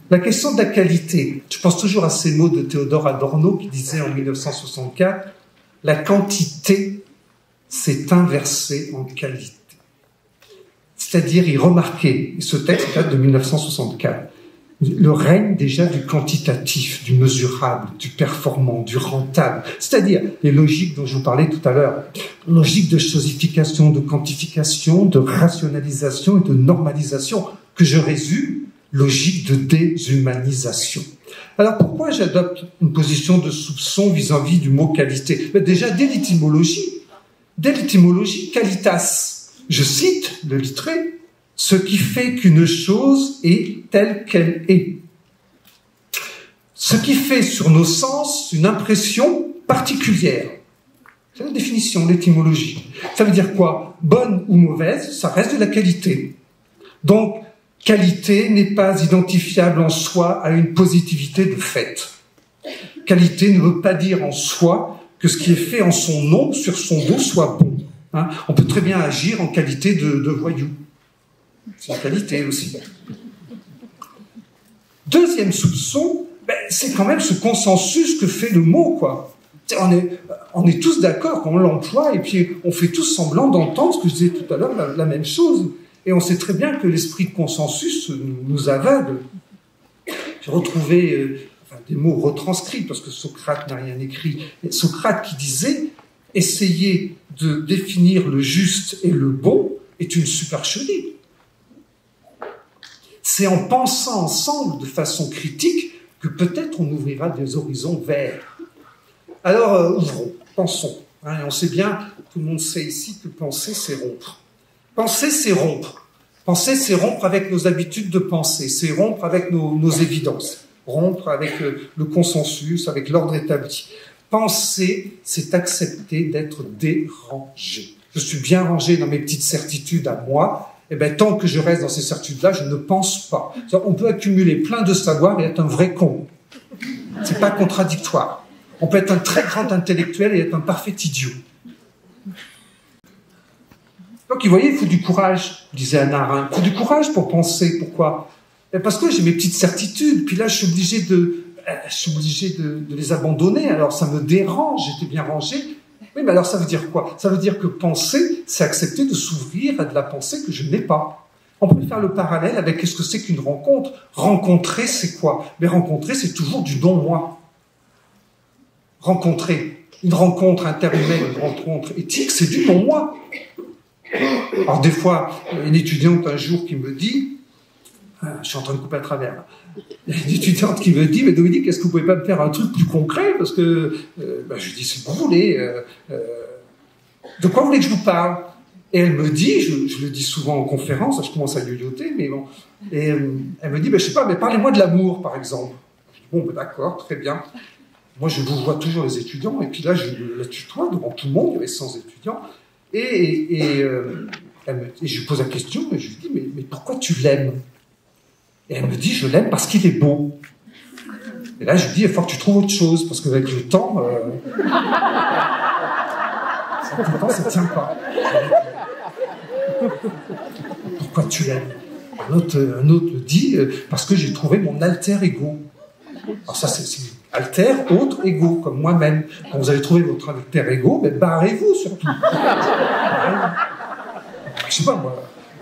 La question de la qualité. Je pense toujours à ces mots de Théodore Adorno qui disait en 1964 « La quantité s'est inversée en qualité ». C'est-à-dire, il remarquait, ce texte date de 1964, le règne déjà du quantitatif, du mesurable, du performant, du rentable. C'est-à-dire les logiques dont je vous parlais tout à l'heure, logique de chosification, de quantification, de rationalisation et de normalisation, que je résume, logique de déshumanisation. Alors pourquoi j'adopte une position de soupçon vis-à-vis du mot qualité? Déjà, dès l'étymologie, qualitas, je cite le Littré, ce qui fait qu'une chose est telle qu'elle est. Ce qui fait sur nos sens une impression particulière. C'est la définition, l'étymologie. Ça veut dire quoi? Bonne ou mauvaise, ça reste de la qualité. Donc, qualité n'est pas identifiable en soi à une positivité de fait. Qualité ne veut pas dire en soi que ce qui est fait en son nom, sur son dos, soit bon. Hein, on peut très bien agir en qualité de voyou. C'est une qualité aussi. Deuxième soupçon, c'est quand même ce consensus que fait le mot, quoi. On est tous d'accord quand on l'emploie et puis on fait tous semblant d'entendre ce que je disais tout à l'heure, la même chose. Et on sait très bien que l'esprit de consensus nous aveugle. J'ai retrouvé des mots retranscrits parce que Socrate n'a rien écrit. Socrate qui disait « Essayer de définir le juste et le bon est une supercherie. » C'est en pensant ensemble de façon critique que peut-être on ouvrira des horizons verts. Alors, ouvrons, pensons. Hein, et on sait bien, tout le monde sait ici que penser, c'est rompre. Penser, c'est rompre. Penser, c'est rompre avec nos habitudes de penser. C'est rompre avec nos évidences. Rompre avec le consensus, avec l'ordre établi. Penser, c'est accepter d'être dérangé. Je suis bien rangé dans mes petites certitudes à moi. Eh bien, tant que je reste dans ces certitudes-là, je ne pense pas. On peut accumuler plein de savoir et être un vrai con. C'est pas contradictoire. On peut être un très grand intellectuel et être un parfait idiot. Donc, vous voyez, il faut du courage, disait Hannah Arendt. Il faut du courage pour penser. Pourquoi? Parce que j'ai mes petites certitudes, puis là, je suis obligé de les abandonner. Alors, ça me dérange, j'étais bien rangé. Oui, mais alors ça veut dire quoi? Ça veut dire que penser, c'est accepter de s'ouvrir à de la pensée que je n'ai pas. On peut faire le parallèle avec qu'est-ce que c'est qu'une rencontre. Rencontrer, c'est quoi? Mais rencontrer, c'est toujours du non-moi. Rencontrer, une rencontre interhumaine, une rencontre éthique, c'est du non-moi. Alors des fois, une étudiante un jour qui me dit, je suis en train de couper à travers là, une étudiante qui me dit, mais Dominique, est-ce que vous pouvez pas me faire un truc plus concret? Parce que, je dis, si vous voulez, de quoi vous voulez que je vous parle? Et elle me dit, je le dis souvent en conférence, je commence à yoyoter, mais bon, et elle me dit, je sais pas, mais parlez-moi de l'amour, par exemple. Je dis, bon, d'accord, très bien. Moi, je vous vois toujours les étudiants, et puis là, je la tutoie devant tout le monde, il y avait 100 étudiants, et Et je lui pose la question, et je lui dis, mais pourquoi tu l'aimes? Et elle me dit, je l'aime parce qu'il est beau. Et là, je lui dis, il faut que tu trouves autre chose, parce qu'avec le temps, ça ne tient pas. Pourquoi tu l'aimes? Un autre me dit, parce que j'ai trouvé mon alter ego. Alors ça, c'est alter, autre, ego, comme moi-même. Quand vous avez trouvé votre alter ego, ben, barrez-vous surtout. Je sais pas,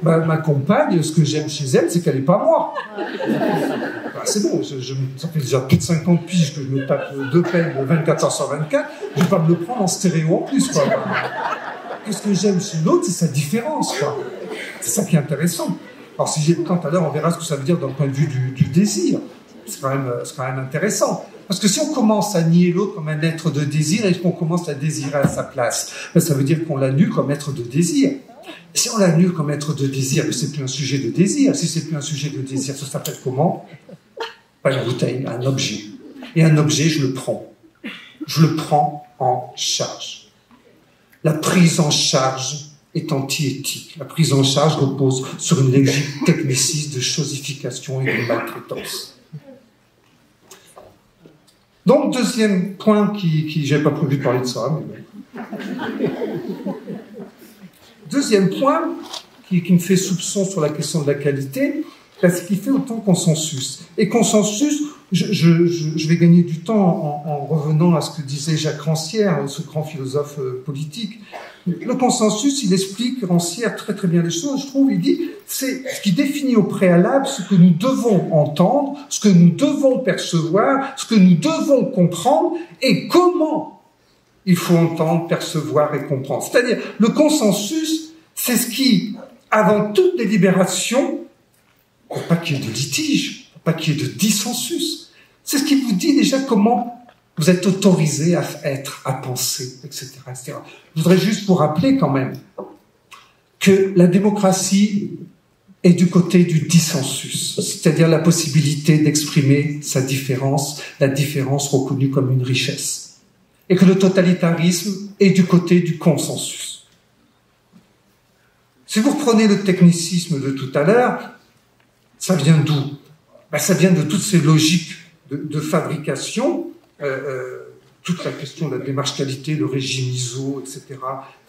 moi, ma compagne, ce que j'aime chez elle, c'est qu'elle n'est pas moi. Ben, c'est bon, ça fait déjà plus de 50 piges que je me tape deux peines de 24 heures sur 24, je vais pas me le prendre en stéréo en plus, quoi. Qu'est-ce que j'aime chez l'autre, c'est sa différence, quoi. C'est ça qui est intéressant. Alors si j'ai le temps tout à l'heure, on verra ce que ça veut dire d'un point de vue du désir. C'est quand même intéressant. Parce que si on commence à nier l'autre comme un être de désir, et qu'on commence à désirer à sa place, ben ça veut dire qu'on l'annule comme être de désir. Et si on l'annule comme être de désir, ben c'est plus un sujet de désir. Si c'est plus un sujet de désir, ça s'appelle comment? Pas une bouteille, un objet. Et un objet, je le prends. Je le prends en charge. La prise en charge est anti-éthique. La prise en charge repose sur une logique techniciste de chosification et de maltraitance. Donc, deuxième point j'avais pas prévu de parler de ça, mais bon. Deuxième point qui me fait soupçon sur la question de la qualité, parce qu'il fait autant consensus. Et consensus, je vais gagner du temps en revenant à ce que disait Jacques Rancière, ce grand philosophe politique. Le consensus, il explique, Rancière, très très bien les choses, je trouve. Il dit, c'est ce qui définit au préalable ce que nous devons entendre, ce que nous devons percevoir, ce que nous devons comprendre, et comment il faut entendre, percevoir et comprendre. C'est-à-dire, le consensus, c'est ce qui, avant toute délibération, pour pas qu'il y ait de litige, pour pas qu'il y ait de dissensus, c'est ce qui vous dit déjà comment vous êtes autorisé à être, à penser, etc., etc. Je voudrais juste vous rappeler quand même que la démocratie est du côté du dissensus, c'est-à-dire la possibilité d'exprimer sa différence, la différence reconnue comme une richesse, et que le totalitarisme est du côté du consensus. Si vous reprenez le technicisme de tout à l'heure, ça vient d'où? Ben, ça vient de toutes ces logiques de fabrication, toute la question de la démarche qualité, le régime ISO, etc.,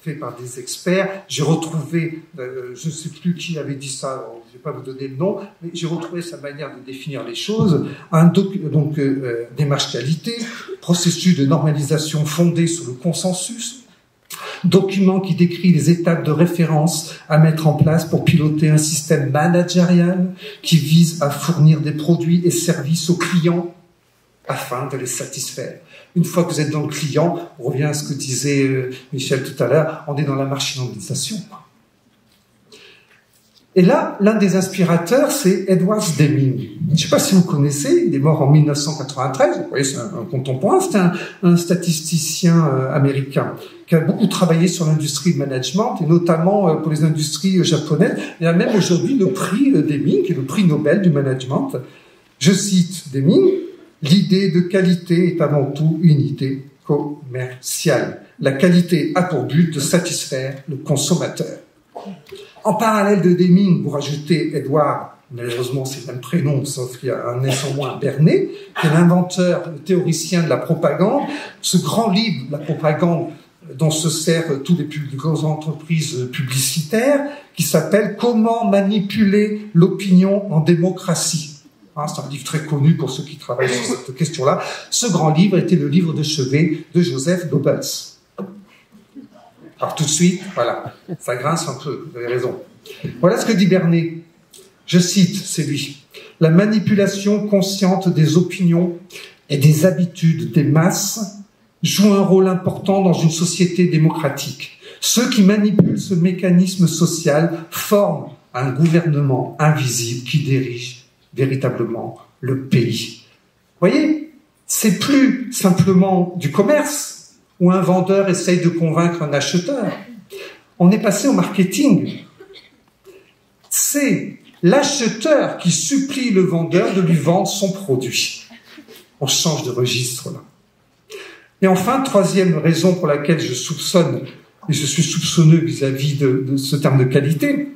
fait par des experts. J'ai retrouvé, je ne sais plus qui avait dit ça, je ne vais pas vous donner le nom, mais j'ai retrouvé sa manière de définir les choses. Démarche qualité, processus de normalisation fondé sur le consensus, document qui décrit les étapes de référence à mettre en place pour piloter un système managérial qui vise à fournir des produits et services aux clients afin de les satisfaire. Une fois que vous êtes dans le client, on revient à ce que disait Michel tout à l'heure, on est dans la marchandisation. Et là, l'un des inspirateurs, c'est Edward Deming. Je ne sais pas si vous connaissez, il est mort en 1993, vous voyez, c'est un contemporain, c'est un statisticien américain qui a beaucoup travaillé sur l'industrie de management, et notamment pour les industries japonaises. Il y a même aujourd'hui le prix Deming, qui est le prix Nobel du management. Je cite Deming, « L'idée de qualité est avant tout une idée commerciale. La qualité a pour but de satisfaire le consommateur. » En parallèle de Deming, vous rajoutez Edward, malheureusement c'est le même prénom, sauf qu'il y a un S en moins, Bernet, qui est l'inventeur, le théoricien de la propagande. Ce grand livre, la propagande, dont se servent toutes les plus grandes entreprises publicitaires, qui s'appelle « Comment manipuler l'opinion en démocratie ». C'est un livre très connu pour ceux qui travaillent sur cette question-là. Ce grand livre était le livre de chevet de Joseph Goebbels. Alors tout de suite, voilà, ça grince un peu, vous avez raison. Voilà ce que dit Bernet. Je cite, c'est lui. « La manipulation consciente des opinions et des habitudes des masses joue un rôle important dans une société démocratique. Ceux qui manipulent ce mécanisme social forment un gouvernement invisible qui dirige véritablement le pays. » Vous voyez, c'est plus simplement du commerce où un vendeur essaye de convaincre un acheteur. On est passé au marketing. C'est l'acheteur qui supplie le vendeur de lui vendre son produit. On change de registre là. Et enfin, troisième raison pour laquelle je soupçonne et je suis soupçonneux vis-à-vis de ce terme de qualité,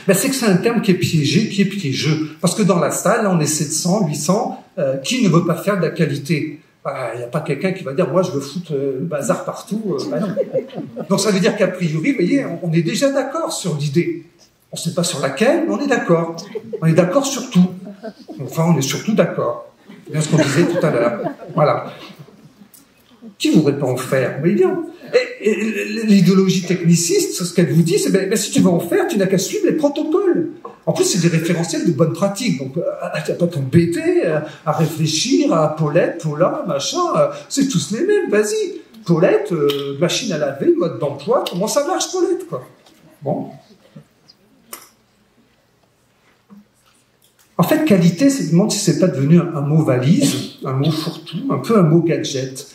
ben c'est que c'est un terme qui est piégé, qui est piégeux. Parce que dans la salle, là, on est 700, 800, qui ne veut pas faire de la qualité? Il n'y a pas quelqu'un qui va dire, moi je veux foutre le bazar partout. Ben non. Donc ça veut dire qu'a priori, vous voyez, on est déjà d'accord sur l'idée. On ne sait pas sur laquelle, mais on est d'accord. On est d'accord sur tout. Enfin, on est surtout d'accord. C'est bien ce qu'on disait tout à l'heure. Voilà. Qui ne voudrait pas en faire? Vous voyez bien. Et l'idéologie techniciste, ce qu'elle vous dit, c'est ben, si tu veux en faire, tu n'as qu'à suivre les protocoles. En plus, c'est des référentiels de bonne pratique. Donc, tu n'as pas t'embêter à réfléchir à Paulette, Paula, machin. C'est tous les mêmes, vas-y. Paulette, machine à laver, mode d'emploi, comment ça marche, Paulette, quoi? Bon. En fait, qualité, c'est demande si c'est pas devenu un mot valise, un mot fourre-tout, un peu un mot gadget.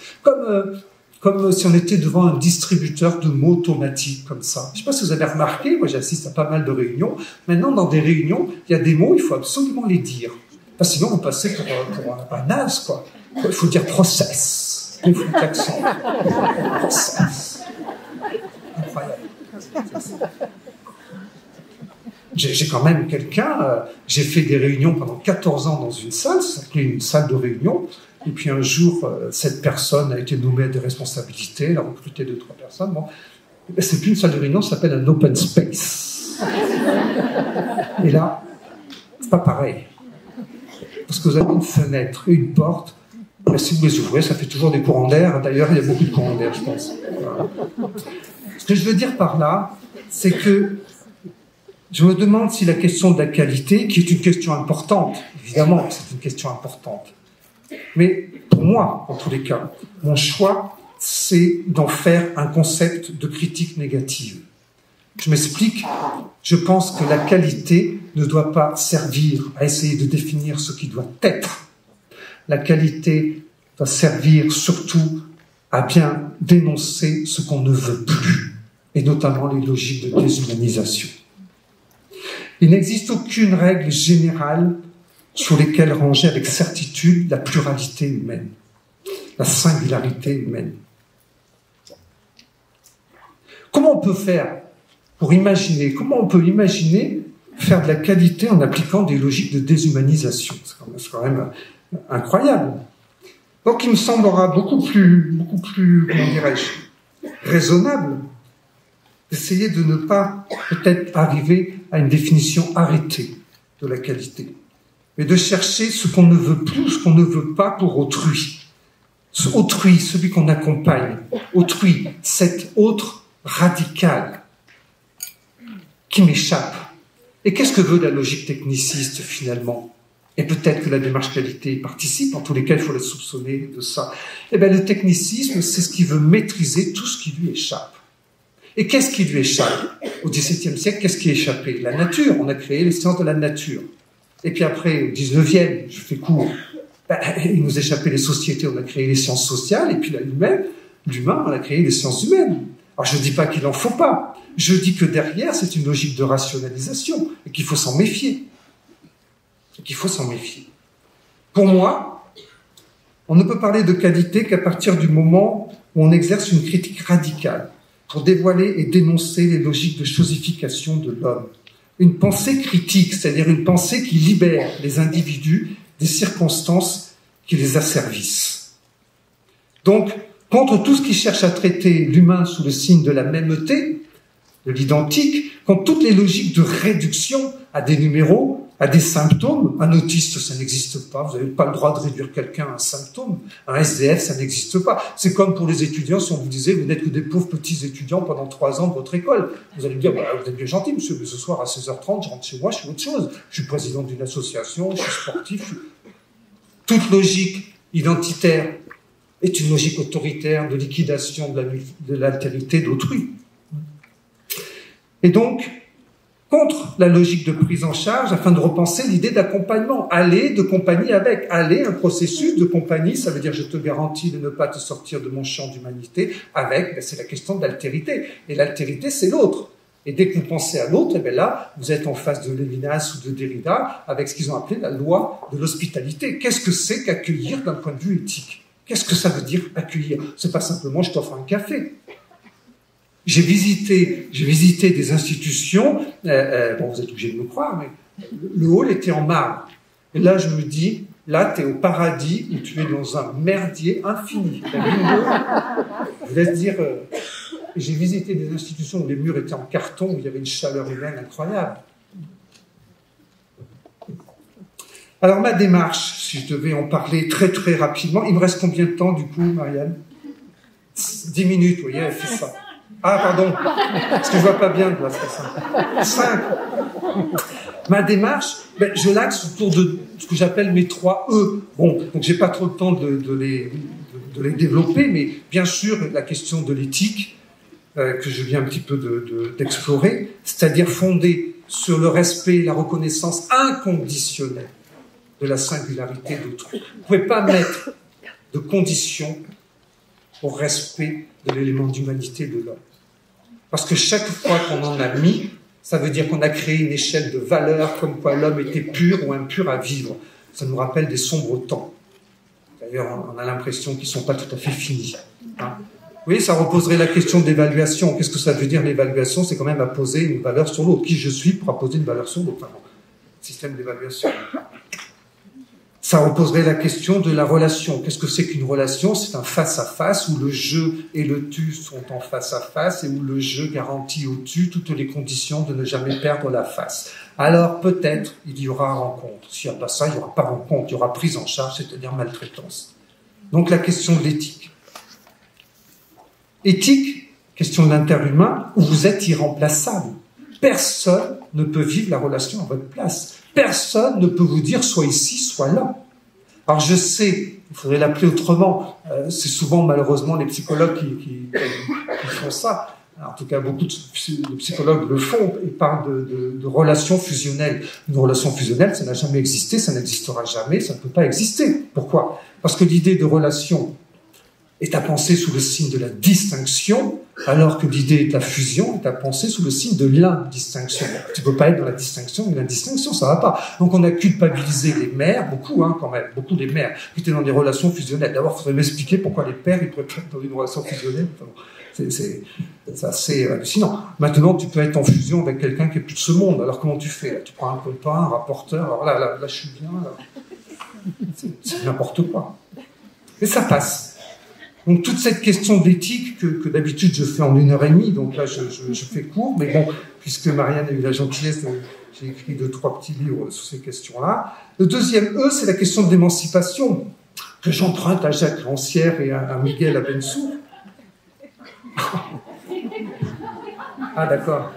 Comme si on était devant un distributeur de mots automatiques, comme ça. Je sais pas si vous avez remarqué, moi j'assiste à pas mal de réunions. Maintenant, dans des réunions, il y a des mots, il faut absolument les dire. Parce que sinon, vous passez pour un naze, quoi. Il faut dire process. Il faut l'accent. Process. Incroyable. J'ai quand même quelqu'un, j'ai fait des réunions pendant 14 ans dans une salle, ça s'appelait une salle de réunion, et puis un jour, cette personne a été nommée à des responsabilités, elle a recruté 2-3 personnes, bon, c'est plus une salle de réunion, ça s'appelle un open space. Et là, c'est pas pareil. Parce que vous avez une fenêtre et une porte, ben, si vous les ouvrez, ça fait toujours des courants d'air, d'ailleurs il y a beaucoup de courants d'air, je pense. Voilà. Ce que je veux dire par là, c'est que je me demande si la question de la qualité, qui est une question importante, évidemment c'est une question importante, mais pour moi, en tous les cas, mon choix, c'est d'en faire un concept de critique négative. Je m'explique, je pense que la qualité ne doit pas servir à essayer de définir ce qui doit être. La qualité doit servir surtout à bien dénoncer ce qu'on ne veut plus, et notamment les logiques de déshumanisation. Il n'existe aucune règle générale sur lesquelles ranger avec certitude la pluralité humaine, la singularité humaine. Comment on peut faire pour imaginer, comment on peut imaginer faire de la qualité en appliquant des logiques de déshumanisation? C'est quand même incroyable. Donc il me semblera beaucoup plus, comment dirais-je, raisonnable d'essayer de ne pas peut-être arriver à une définition arrêtée de la qualité, mais de chercher ce qu'on ne veut plus, ce qu'on ne veut pas pour autrui. Ce autrui, celui qu'on accompagne, autrui, cet autre radical qui m'échappe. Et qu'est-ce que veut la logique techniciste finalement? Et peut-être que la démarche qualité participe, en tous les cas il faut la soupçonner de ça. Eh bien le technicisme, c'est ce qui veut maîtriser tout ce qui lui échappe. Et qu'est-ce qui lui échappe? Au XVIIe siècle, qu'est-ce qui échappait? La nature, on a créé les sciences de la nature. Et puis après, au XIXe, je fais court, il nous échappait les sociétés, on a créé les sciences sociales, et puis là, l'humain, on a créé les sciences humaines. Alors je ne dis pas qu'il n'en faut pas, je dis que derrière, c'est une logique de rationalisation, et qu'il faut s'en méfier. Pour moi, on ne peut parler de qualité qu'à partir du moment où on exerce une critique radicale, pour dévoiler et dénoncer les logiques de chosification de l'homme. Une pensée critique, c'est-à-dire une pensée qui libère les individus des circonstances qui les asservissent. Donc, contre tout ce qui cherche à traiter l'humain sous le signe de la mêmeté, de l'identique, contre toutes les logiques de réduction à des numéros, à des symptômes. Un autiste, ça n'existe pas. Vous n'avez pas le droit de réduire quelqu'un à un symptôme. Un SDF, ça n'existe pas. C'est comme pour les étudiants, si on vous disait, vous n'êtes que des pauvres petits étudiants pendant 3 ans de votre école. Vous allez me dire, bah, vous êtes bien gentil, monsieur, mais ce soir à 16h30, je rentre chez moi, je fais autre chose. Je suis président d'une association, je suis sportif. Toute logique identitaire est une logique autoritaire de liquidation de l'altérité d'autrui. Et donc, contre la logique de prise en charge, afin de repenser l'idée d'accompagnement. Aller de compagnie avec. Aller, un processus de compagnie, ça veut dire je te garantis de ne pas te sortir de mon champ d'humanité. Avec, ben, c'est la question de l'altérité. Et l'altérité, c'est l'autre. Et dès que vous pensez à l'autre, eh ben là, vous êtes en face de Lévinas ou de Derrida, avec ce qu'ils ont appelé la loi de l'hospitalité. Qu'est-ce que c'est qu'accueillir d'un point de vue éthique? Qu'est-ce que ça veut dire accueillir? C'est pas simplement je t'offre un café. J'ai visité des institutions, bon, vous êtes obligés de me croire, mais le hall était en marbre. Et là, je me dis, là, tu es au paradis où tu es dans un merdier infini. Je vous laisse dire, j'ai visité des institutions où les murs étaient en carton, où il y avait une chaleur humaine incroyable. Alors, ma démarche, si je devais en parler très très rapidement, il me reste combien de temps du coup, Marianne? 10 minutes, vous voyez, elle fait ça. Ah, pardon, parce que je vois pas bien de là, c'est ça. 5. Ma démarche, je l'axe autour de ce que j'appelle mes 3 E. Bon, donc j'ai pas trop le temps de les développer, mais bien sûr, la question de l'éthique, que je viens un petit peu d'explorer, c'est-à-dire fondée sur le respect et la reconnaissance inconditionnelle de la singularité d'autrui. Vous ne pouvez pas mettre de conditions au respect de l'élément d'humanité de l'homme. Parce que chaque fois qu'on en a mis, ça veut dire qu'on a créé une échelle de valeurs comme quoi l'homme était pur ou impur à vivre. Ça nous rappelle des sombres temps. D'ailleurs, on a l'impression qu'ils ne sont pas tout à fait finis. Hein. Oui, ça reposerait la question d'évaluation. Qu'est-ce que ça veut dire l'évaluation? C'est quand même apposer une valeur sur l'autre. Qui je suis pour apposer une valeur sur l'autre? Enfin, système d'évaluation. Ça reposerait la question de la relation. Qu'est-ce que c'est qu'une relation? C'est un face-à-face où le je et le tu sont en face-à-face et où le je garantit au tu toutes les conditions de ne jamais perdre la face. Alors peut-être il y aura rencontre. S'il n'y a pas ça, il n'y aura pas rencontre. Il y aura prise en charge, c'est-à-dire maltraitance. Donc la question de l'éthique. Éthique, question de l'interhumain, où vous êtes irremplaçable. Personne ne peut vivre la relation à votre place. Personne ne peut vous dire soit ici, soit là. Alors je sais, il faudrait l'appeler autrement, c'est souvent malheureusement les psychologues qui font ça. En tout cas, beaucoup de psychologues le font, ils parlent de relations fusionnelles. Une relation fusionnelle, ça n'a jamais existé, ça n'existera jamais, ça ne peut pas exister. Pourquoi? Parce que l'idée de relation est à penser sous le signe de la distinction, alors que l'idée de la fusion est à penser sous le signe de l'indistinction. Tu ne peux pas être dans la distinction et l'indistinction, ça ne va pas. Donc on a culpabilisé les mères, beaucoup quand même, beaucoup des mères qui étaient dans des relations fusionnelles. D'abord, il faudrait m'expliquer pourquoi les pères ils pourraient être dans une relation fusionnelle. C'est assez hallucinant. Maintenant, tu peux être en fusion avec quelqu'un qui est plus de ce monde. Alors comment tu fais? Tu prends un copain, un rapporteur, alors là je suis bien. C'est n'importe quoi. Et ça passe. Donc toute cette question d'éthique que d'habitude je fais en 1h30, donc là je fais court, mais bon, puisque Marianne a eu la gentillesse, j'ai écrit 2-3 petits livres sur ces questions-là. Le deuxième E, c'est la question de l'émancipation, que j'emprunte à Jacques Rancière et à Miguel Abensour. Ah d'accord.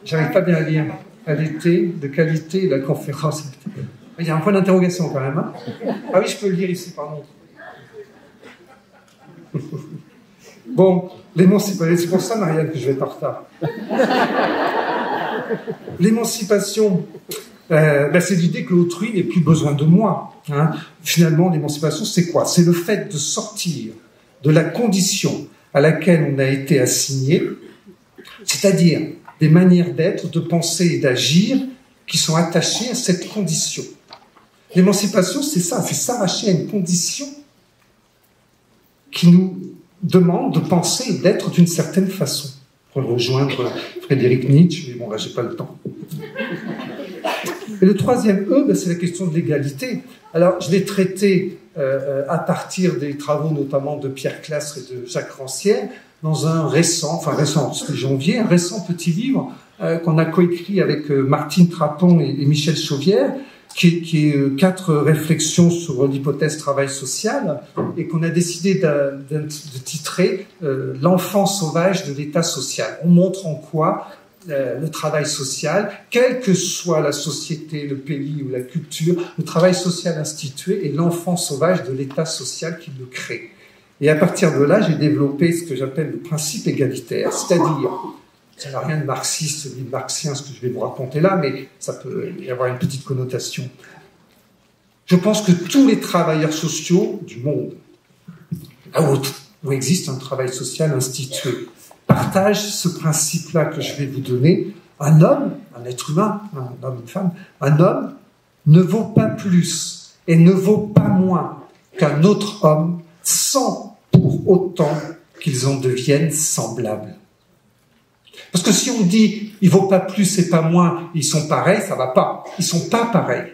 J'arrive pas bien à lire. À l'été, de qualité, la conférence. Il y a un point d'interrogation quand même. Hein. Ah oui, je peux le lire ici, pardon. Bon, l'émancipation, c'est pour ça, Marianne, que je vais être en retard. L'émancipation, c'est l'idée que l'autrui n'ait plus besoin de moi. Hein. Finalement, l'émancipation, c'est quoi? C'est le fait de sortir de la condition à laquelle on a été assigné, c'est-à-dire des manières d'être, de penser et d'agir qui sont attachées à cette condition. L'émancipation, c'est ça, c'est s'arracher à une condition qui nous demande de penser et d'être d'une certaine façon. Pour rejoindre Frédéric Nietzsche, mais bon, là, j'ai pas le temps. Et le troisième E, c'est la question de l'égalité. Alors, je l'ai traité à partir des travaux notamment de Pierre Clastre et de Jacques Rancière, dans un récent, c'était janvier, un récent petit livre qu'on a coécrit avec Martine Trapon et Michel Chauvière, qui est 4 réflexions sur l'hypothèse travail social et qu'on a décidé de titrer l'enfant sauvage de l'état social. On montre en quoi le travail social, quelle que soit la société, le pays ou la culture, le travail social institué est l'enfant sauvage de l'état social qui le crée. Et à partir de là, j'ai développé ce que j'appelle le principe égalitaire, c'est-à-dire, ça n'a rien de marxiste ni de marxien ce que je vais vous raconter là, mais ça peut y avoir une petite connotation. Je pense que tous les travailleurs sociaux du monde, là où existe un travail social institué, partagent ce principe-là que je vais vous donner. Un homme, un être humain, un homme, une femme, un homme ne vaut pas plus et ne vaut pas moins qu'un autre homme sans pour autant qu'ils en deviennent semblables. Parce que si on dit « il vaut pas plus et pas moins, ils sont pareils », ça va pas. Ils sont pas pareils,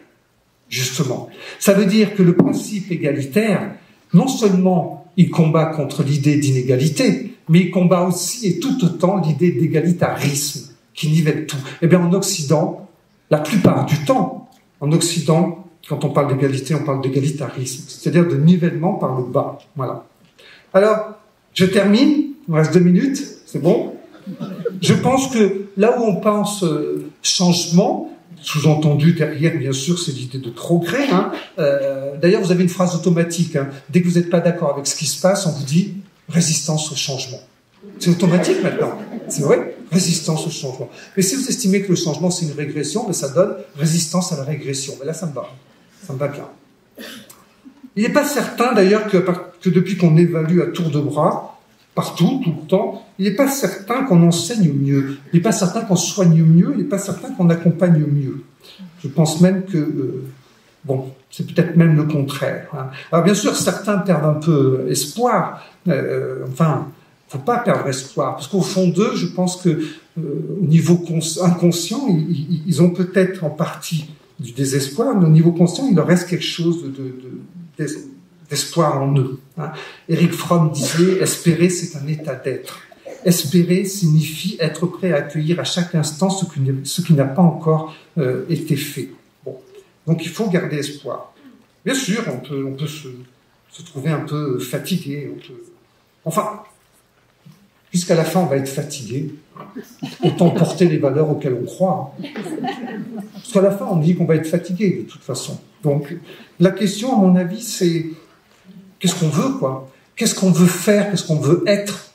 justement. Ça veut dire que le principe égalitaire, non seulement il combat contre l'idée d'inégalité, mais il combat aussi et tout autant l'idée d'égalitarisme qui nivelle tout. Eh bien, en Occident, la plupart du temps, en Occident, quand on parle d'égalité, on parle d'égalitarisme, c'est-à-dire de nivellement par le bas. Voilà. Alors, je termine, il me reste 2 minutes, c'est bon. Je pense que là où on pense changement, sous-entendu derrière, bien sûr, c'est l'idée de progrès. Hein. D'ailleurs, vous avez une phrase automatique. Hein. Dès que vous n'êtes pas d'accord avec ce qui se passe, on vous dit résistance au changement. C'est automatique maintenant. C'est vrai, résistance au changement. Mais si vous estimez que le changement, c'est une régression, mais ça donne résistance à la régression. Mais là, ça me va. Ça me va bien. Il n'est pas certain, d'ailleurs, que depuis qu'on évalue à tour de bras, partout, tout le temps, il n'est pas certain qu'on enseigne mieux. Il n'est pas certain qu'on soigne mieux. Il n'est pas certain qu'on accompagne mieux. Je pense même que, bon, c'est peut-être même le contraire. Hein. Alors bien sûr, certains perdent un peu espoir. Enfin, faut pas perdre espoir, parce qu'au fond d'eux, je pense que au niveau inconscient, ils ont peut-être en partie du désespoir, mais au niveau conscient, il leur reste quelque chose d'espoir en eux. Hein. Eric Fromm disait « Espérer, c'est un état d'être ». Espérer signifie être prêt à accueillir à chaque instant ce qui n'a pas encore été fait. Bon. Donc il faut garder espoir. Bien sûr, on peut se trouver un peu fatigué. Enfin, puisqu'à la fin on va être fatigué, autant porter les valeurs auxquelles on croit. Parce qu'à la fin on dit qu'on va être fatigué de toute façon. Donc la question, à mon avis, c'est qu'est-ce qu'on veut, quoi ? Qu'est-ce qu'on veut faire ? Qu'est-ce qu'on veut être ?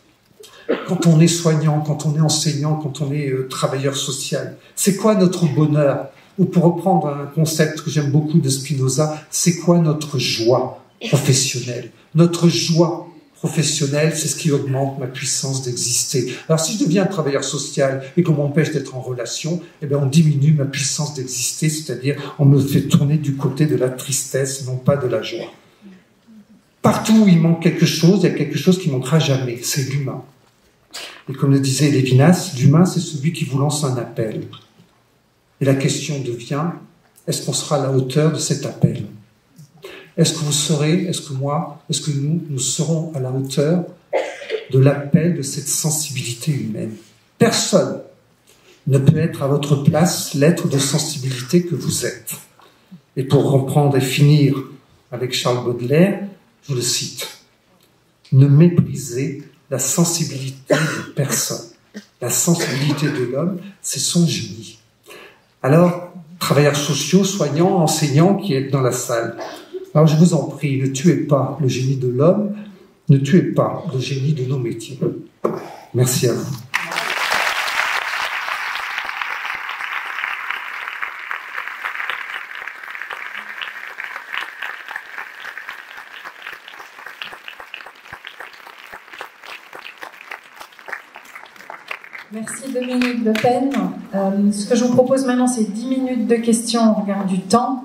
Quand on est soignant, quand on est enseignant, quand on est travailleur social, c'est quoi notre bonheur ? Ou pour reprendre un concept que j'aime beaucoup de Spinoza, c'est quoi notre joie professionnelle ? Notre joie professionnelle, c'est ce qui augmente ma puissance d'exister. Alors si je deviens travailleur social et qu'on m'empêche d'être en relation, eh bien on diminue ma puissance d'exister, c'est-à-dire on me fait tourner du côté de la tristesse, non pas de la joie. Partout où il manque quelque chose, il y a quelque chose qui ne manquera jamais, c'est l'humain. Et comme le disait Lévinas, l'humain, c'est celui qui vous lance un appel. Et la question devient, est-ce qu'on sera à la hauteur de cet appel ? Est-ce que vous serez, est-ce que nous serons à la hauteur de l'appel de cette sensibilité humaine ? Personne ne peut être à votre place l'être de sensibilité que vous êtes. Et pour reprendre et finir avec Charles Baudelaire, je le cite, « Ne méprisez la sensibilité de personne. La sensibilité de l'homme, c'est son génie. » Alors, travailleurs sociaux, soignants, enseignants qui êtes dans la salle, alors je vous en prie, ne tuez pas le génie de l'homme, ne tuez pas le génie de nos métiers. Merci à vous. Merci Dominique de Pen. Ce que je vous propose maintenant, c'est 10 minutes de questions au regard du temps.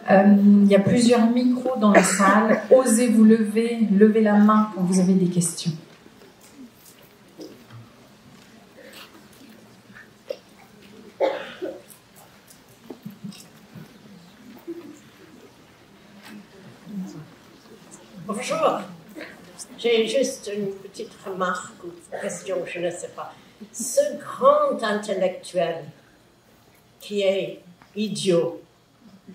Il y a plusieurs micros dans la salle. Osez vous lever, levez la main quand vous avez des questions. Bonjour. J'ai juste une petite remarque ou question, je ne sais pas. Ce grand intellectuel qui est idiot,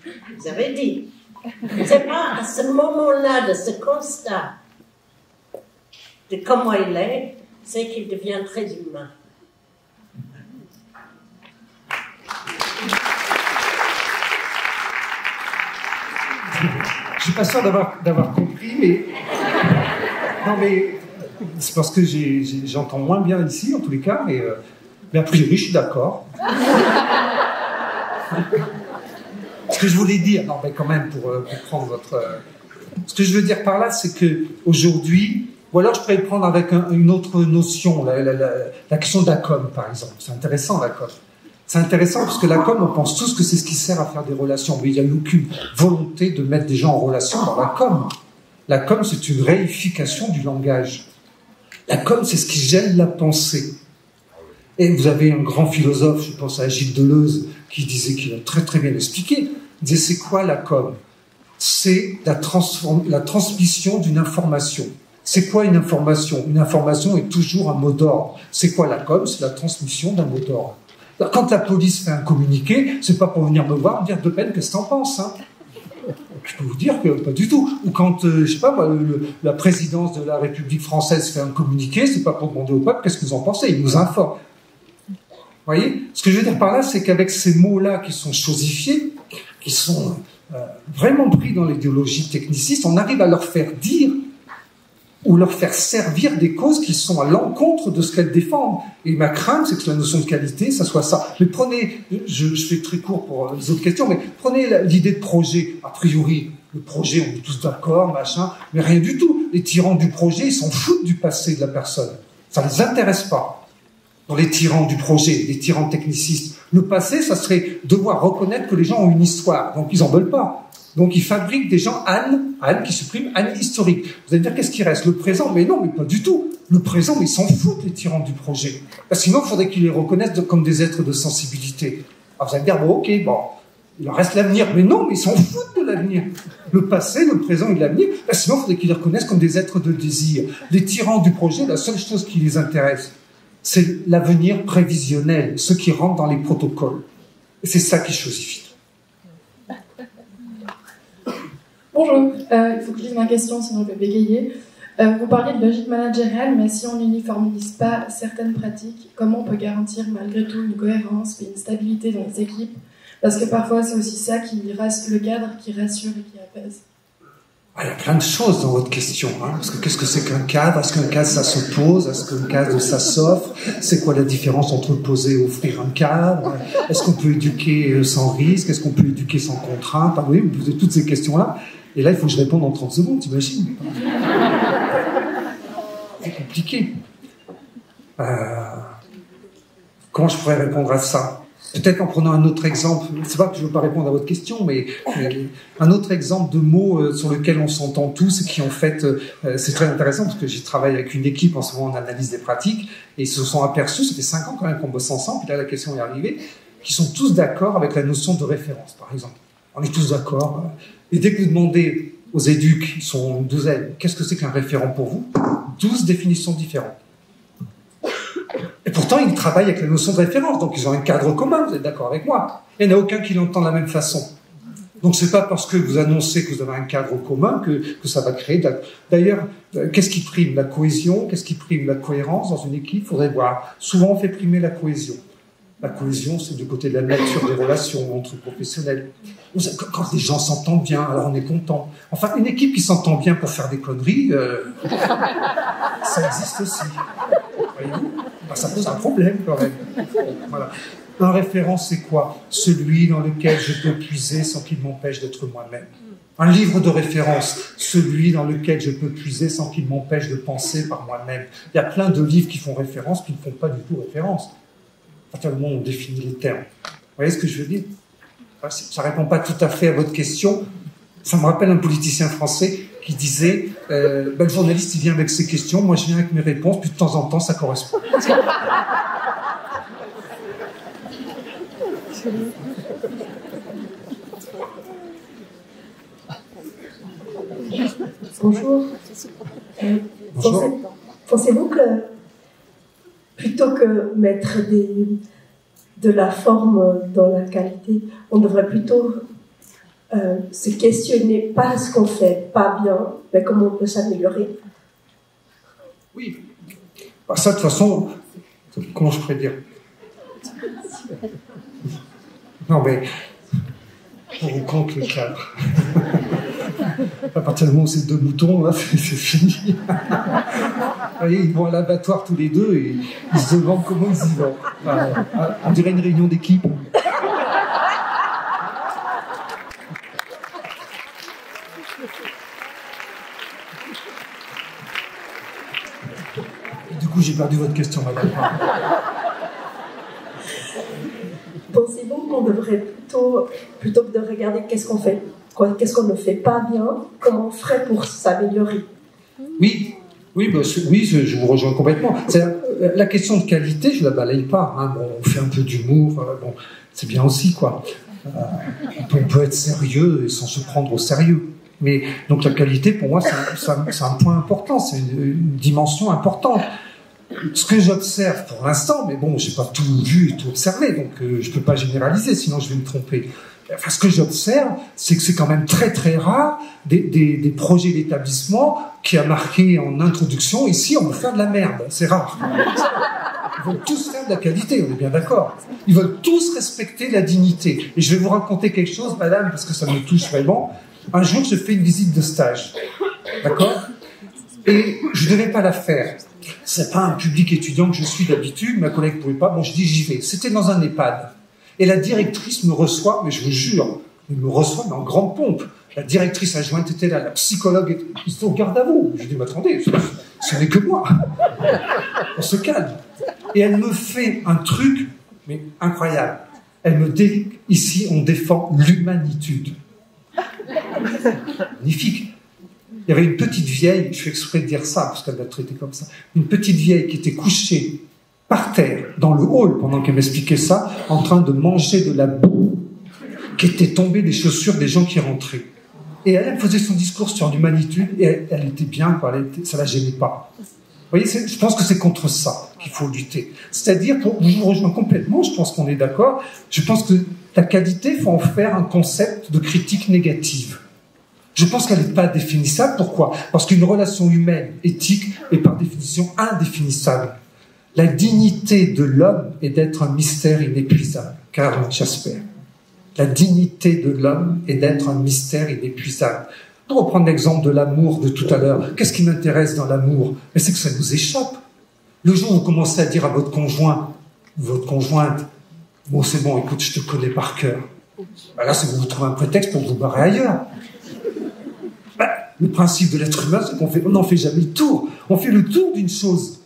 vous avez dit, c'est pas à ce moment-là de ce constat de comment il est, c'est qu'il devient très humain. Je suis pas sûr d'avoir compris, mais non, mais c'est parce que j'entends moins bien ici, en tous les cas, mais a priori, je suis d'accord. Ce que je voulais dire, non, mais quand même, pour prendre votre... ce que je veux dire par là, c'est que aujourd'hui, ou alors je pourrais le prendre avec une autre notion, la question de la com, par exemple. C'est intéressant, la com. C'est intéressant parce que la com, on pense tous que c'est ce qui sert à faire des relations, mais il n'y a aucune volonté de mettre des gens en relation dans la com. La com, c'est une réification du langage. La com, c'est ce qui gêne la pensée. Et vous avez un grand philosophe, je pense à Gilles Deleuze, qui disait, qu'il a très très bien expliqué, il disait, c'est quoi la com? C'est la transmission d'une information. C'est quoi une information? Une information est toujours un mot d'ordre. C'est quoi la com? C'est la transmission d'un mot d'ordre. Quand la police fait un communiqué, c'est pas pour venir me voir, me dire de peine qu'est-ce que t'en penses, hein. Je peux vous dire que pas du tout. Ou quand, je sais pas, moi, la présidence de la République française fait un communiqué, c'est pas pour demander au peuple qu'est-ce que vous en pensez, il nous informe. Vous voyez? Ce que je veux dire par là, c'est qu'avec ces mots-là qui sont chosifiés, qui sont vraiment pris dans l'idéologie techniciste, on arrive à leur faire dire ou leur faire servir des causes qui sont à l'encontre de ce qu'elles défendent. Et ma crainte, c'est que la notion de qualité, ça soit ça. Mais prenez, je fais très court pour les autres questions, mais prenez l'idée de projet. A priori, le projet, on est tous d'accord, machin, mais rien du tout. Les tyrans du projet, ils s'en foutent du passé de la personne. Ça ne les intéresse pas. Dans les tyrans du projet, les tyrans technicistes, le passé, ça serait devoir reconnaître que les gens ont une histoire. Donc, ils en veulent pas. Donc, ils fabriquent des gens ânes qui suppriment ânes historiques. Vous allez dire, qu'est-ce qui reste? Le présent? Mais non, mais pas du tout. Le présent, mais ils s'en foutent, les tyrans du projet. Parce que sinon, il faudrait qu'ils les reconnaissent comme des êtres de sensibilité. Alors, vous allez dire, bon, ok, bon, il leur reste l'avenir. Mais non, mais ils s'en foutent de l'avenir. Le passé, le présent et l'avenir. Parce que sinon, il faudrait qu'ils les reconnaissent comme des êtres de désir. Les tyrans du projet, la seule chose qui les intéresse, c'est l'avenir prévisionnel, ceux qui rentrent dans les protocoles. Et c'est ça qui chosifie. Bonjour, il faut que je lise ma question, sinon je vais bégayer. Vous parliez de logique managériale, mais si on n'uniformise pas certaines pratiques, comment on peut garantir malgré tout une cohérence et une stabilité dans les équipes? Parce que parfois c'est aussi ça qui reste le cadre qui rassure et qui apaise. Il y a plein de choses dans votre question, hein, parce que qu'est-ce que c'est qu'un cadre? Est-ce qu'un cadre ça se pose? Est-ce qu'un cadre ça s'offre? C'est quoi la différence entre poser et offrir un cadre? Est-ce qu'on peut éduquer sans risque? Est-ce qu'on peut éduquer sans contrainte? Ah, oui, vous posez toutes ces questions-là, et là il faut que je réponde en 30 secondes, t'imagines? C'est compliqué. Comment je pourrais répondre à ça? Peut-être en prenant un autre exemple, c'est pas que je veux pas répondre à votre question, mais un autre exemple de mots sur lequel on s'entend tous et qui en fait, c'est très intéressant parce que j'ai travaillé avec une équipe en ce moment en analyse des pratiques et ils se sont aperçus, ça fait 5 ans quand même qu'on bosse ensemble, puis là la question est arrivée, qu'ils sont tous d'accord avec la notion de référence, par exemple. On est tous d'accord. Et dès que vous demandez aux éducs, ils sont une douzaine, qu'est-ce que c'est qu'un référent pour vous? 12 définitions différentes. Et pourtant, ils travaillent avec la notion de référence, donc ils ont un cadre commun, vous êtes d'accord avec moi? Il n'y en a aucun qui l'entend de la même façon. Donc c'est pas parce que vous annoncez que vous avez un cadre commun que ça va créer... D'ailleurs, qu'est-ce qui prime? La cohésion? Qu'est-ce qui prime? La cohérence dans une équipe? Il faudrait voir. Souvent, on fait primer la cohésion. La cohésion, c'est du côté de la nature des relations entre professionnels. Quand les gens s'entendent bien, alors on est content. Enfin, une équipe qui s'entend bien pour faire des conneries, ça existe aussi. Voyez-vous? Ben, ça pose un problème quand même. Voilà. Un référent, c'est quoi? Celui dans lequel je peux puiser sans qu'il m'empêche d'être moi-même. Un livre de référence, celui dans lequel je peux puiser sans qu'il m'empêche de penser par moi-même. Il y a plein de livres qui font référence, qui ne font pas du tout référence. À partir du moment où on définit les termes. Vous voyez ce que je veux dire? Ça ne répond pas tout à fait à votre question. Ça me rappelle un politicien français qui disait le journaliste, il vient avec ses questions, moi je viens avec mes réponses, puis de temps en temps, ça correspond. Bonjour. Bonjour. Pensez-vous que plutôt que mettre de la forme dans la qualité, on devrait plutôt se questionner pas ce qu'on fait pas bien, mais comment on peut s'améliorer? Oui. Bah, ça, de toute façon, comment je pourrais dire? Non, mais on vous compte le cadre. À partir du moment où c'est 2 moutons, là, c'est fini. Vous voyez, ils vont à l'abattoir tous les deux et ils se demandent comment ils y vont. On dirait une réunion d'équipe. Du coup, j'ai perdu votre question, madame. Pensez-vous qu'on devrait plutôt que de regarder qu'est-ce qu'on fait, qu'est-ce qu'on ne fait pas bien, comment on ferait pour s'améliorer? Oui, Oui, oui, je vous rejoins complètement. La question de qualité, je la balaye pas. Hein. Bon, on fait un peu d'humour, bon, c'est bien aussi, quoi. On peut être sérieux et sans se prendre au sérieux. Mais donc la qualité, pour moi, c'est un point important, c'est une dimension importante. Ce que j'observe pour l'instant, mais bon, j'ai pas tout vu et tout observé, donc je peux pas généraliser, sinon je vais me tromper. Enfin, ce que j'observe, c'est que c'est quand même très très rare des projets d'établissement qui a marqué en introduction, ici on veut faire de la merde, c'est rare. Ils veulent tous faire de la qualité, on est bien d'accord. Ils veulent tous respecter la dignité. Et je vais vous raconter quelque chose, madame, parce que ça me touche vraiment. Un jour, je fais une visite de stage, d'accord ? Et je ne devais pas la faire. C'est pas un public étudiant que je suis d'habitude, ma collègue ne pouvait pas, bon je dis j'y vais. C'était dans un EHPAD. Et la directrice me reçoit, mais je vous jure, elle me reçoit dans grande pompe. La directrice adjointe était là, la psychologue, ils sont au garde à vous. Je dis, mais attendez, ce n'est que moi. On se calme. Et elle me fait un truc, mais incroyable. Elle me dit, ici on défend l'humanitude. Magnifique. Il y avait une petite vieille, je fais exprès de dire ça, parce qu'elle m'a traité comme ça, une petite vieille qui était couchée par terre, dans le hall, pendant qu'elle m'expliquait ça, en train de manger de la boue qui était tombée des chaussures des gens qui rentraient. Et elle faisait son discours sur l'humanitude, et elle était bien, quoi, ça la gênait pas. Vous voyez, je pense que c'est contre ça qu'il faut lutter. C'est-à-dire, je vous rejoins complètement, je pense qu'on est d'accord, je pense que la qualité, il faut en faire un concept de critique négative. Je pense qu'elle n'est pas définissable. Pourquoi ? Parce qu'une relation humaine, éthique, est par définition indéfinissable. La dignité de l'homme est d'être un mystère inépuisable. Karl Jasper. La dignité de l'homme est d'être un mystère inépuisable. Pour reprendre l'exemple de l'amour de tout à l'heure, qu'est-ce qui m'intéresse dans l'amour ? Mais c'est que ça nous échappe. Le jour où vous commencez à dire à votre conjoint, votre conjointe, bon c'est bon, écoute, je te connais par cœur. Ben là, c'est que vous trouvez un prétexte pour vous barrer ailleurs. Le principe de l'être humain, c'est qu'on n'en fait jamais le tour. On fait le tour d'une chose.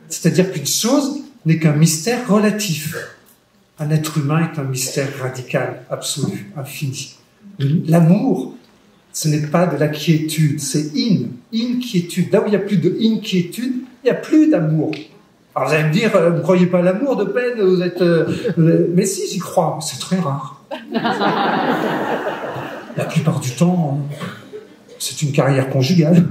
C'est-à-dire qu'une chose n'est qu'un mystère relatif. Un être humain est un mystère radical, absolu, infini. L'amour, ce n'est pas de la quiétude, c'est inquiétude. Là où il n'y a plus de inquiétude, il n'y a plus d'amour. Alors vous allez me dire, vous ne croyez pas à l'amour de peine, vous êtes... mais si, j'y crois, mais c'est très rare. La plupart du temps... c'est une carrière conjugale.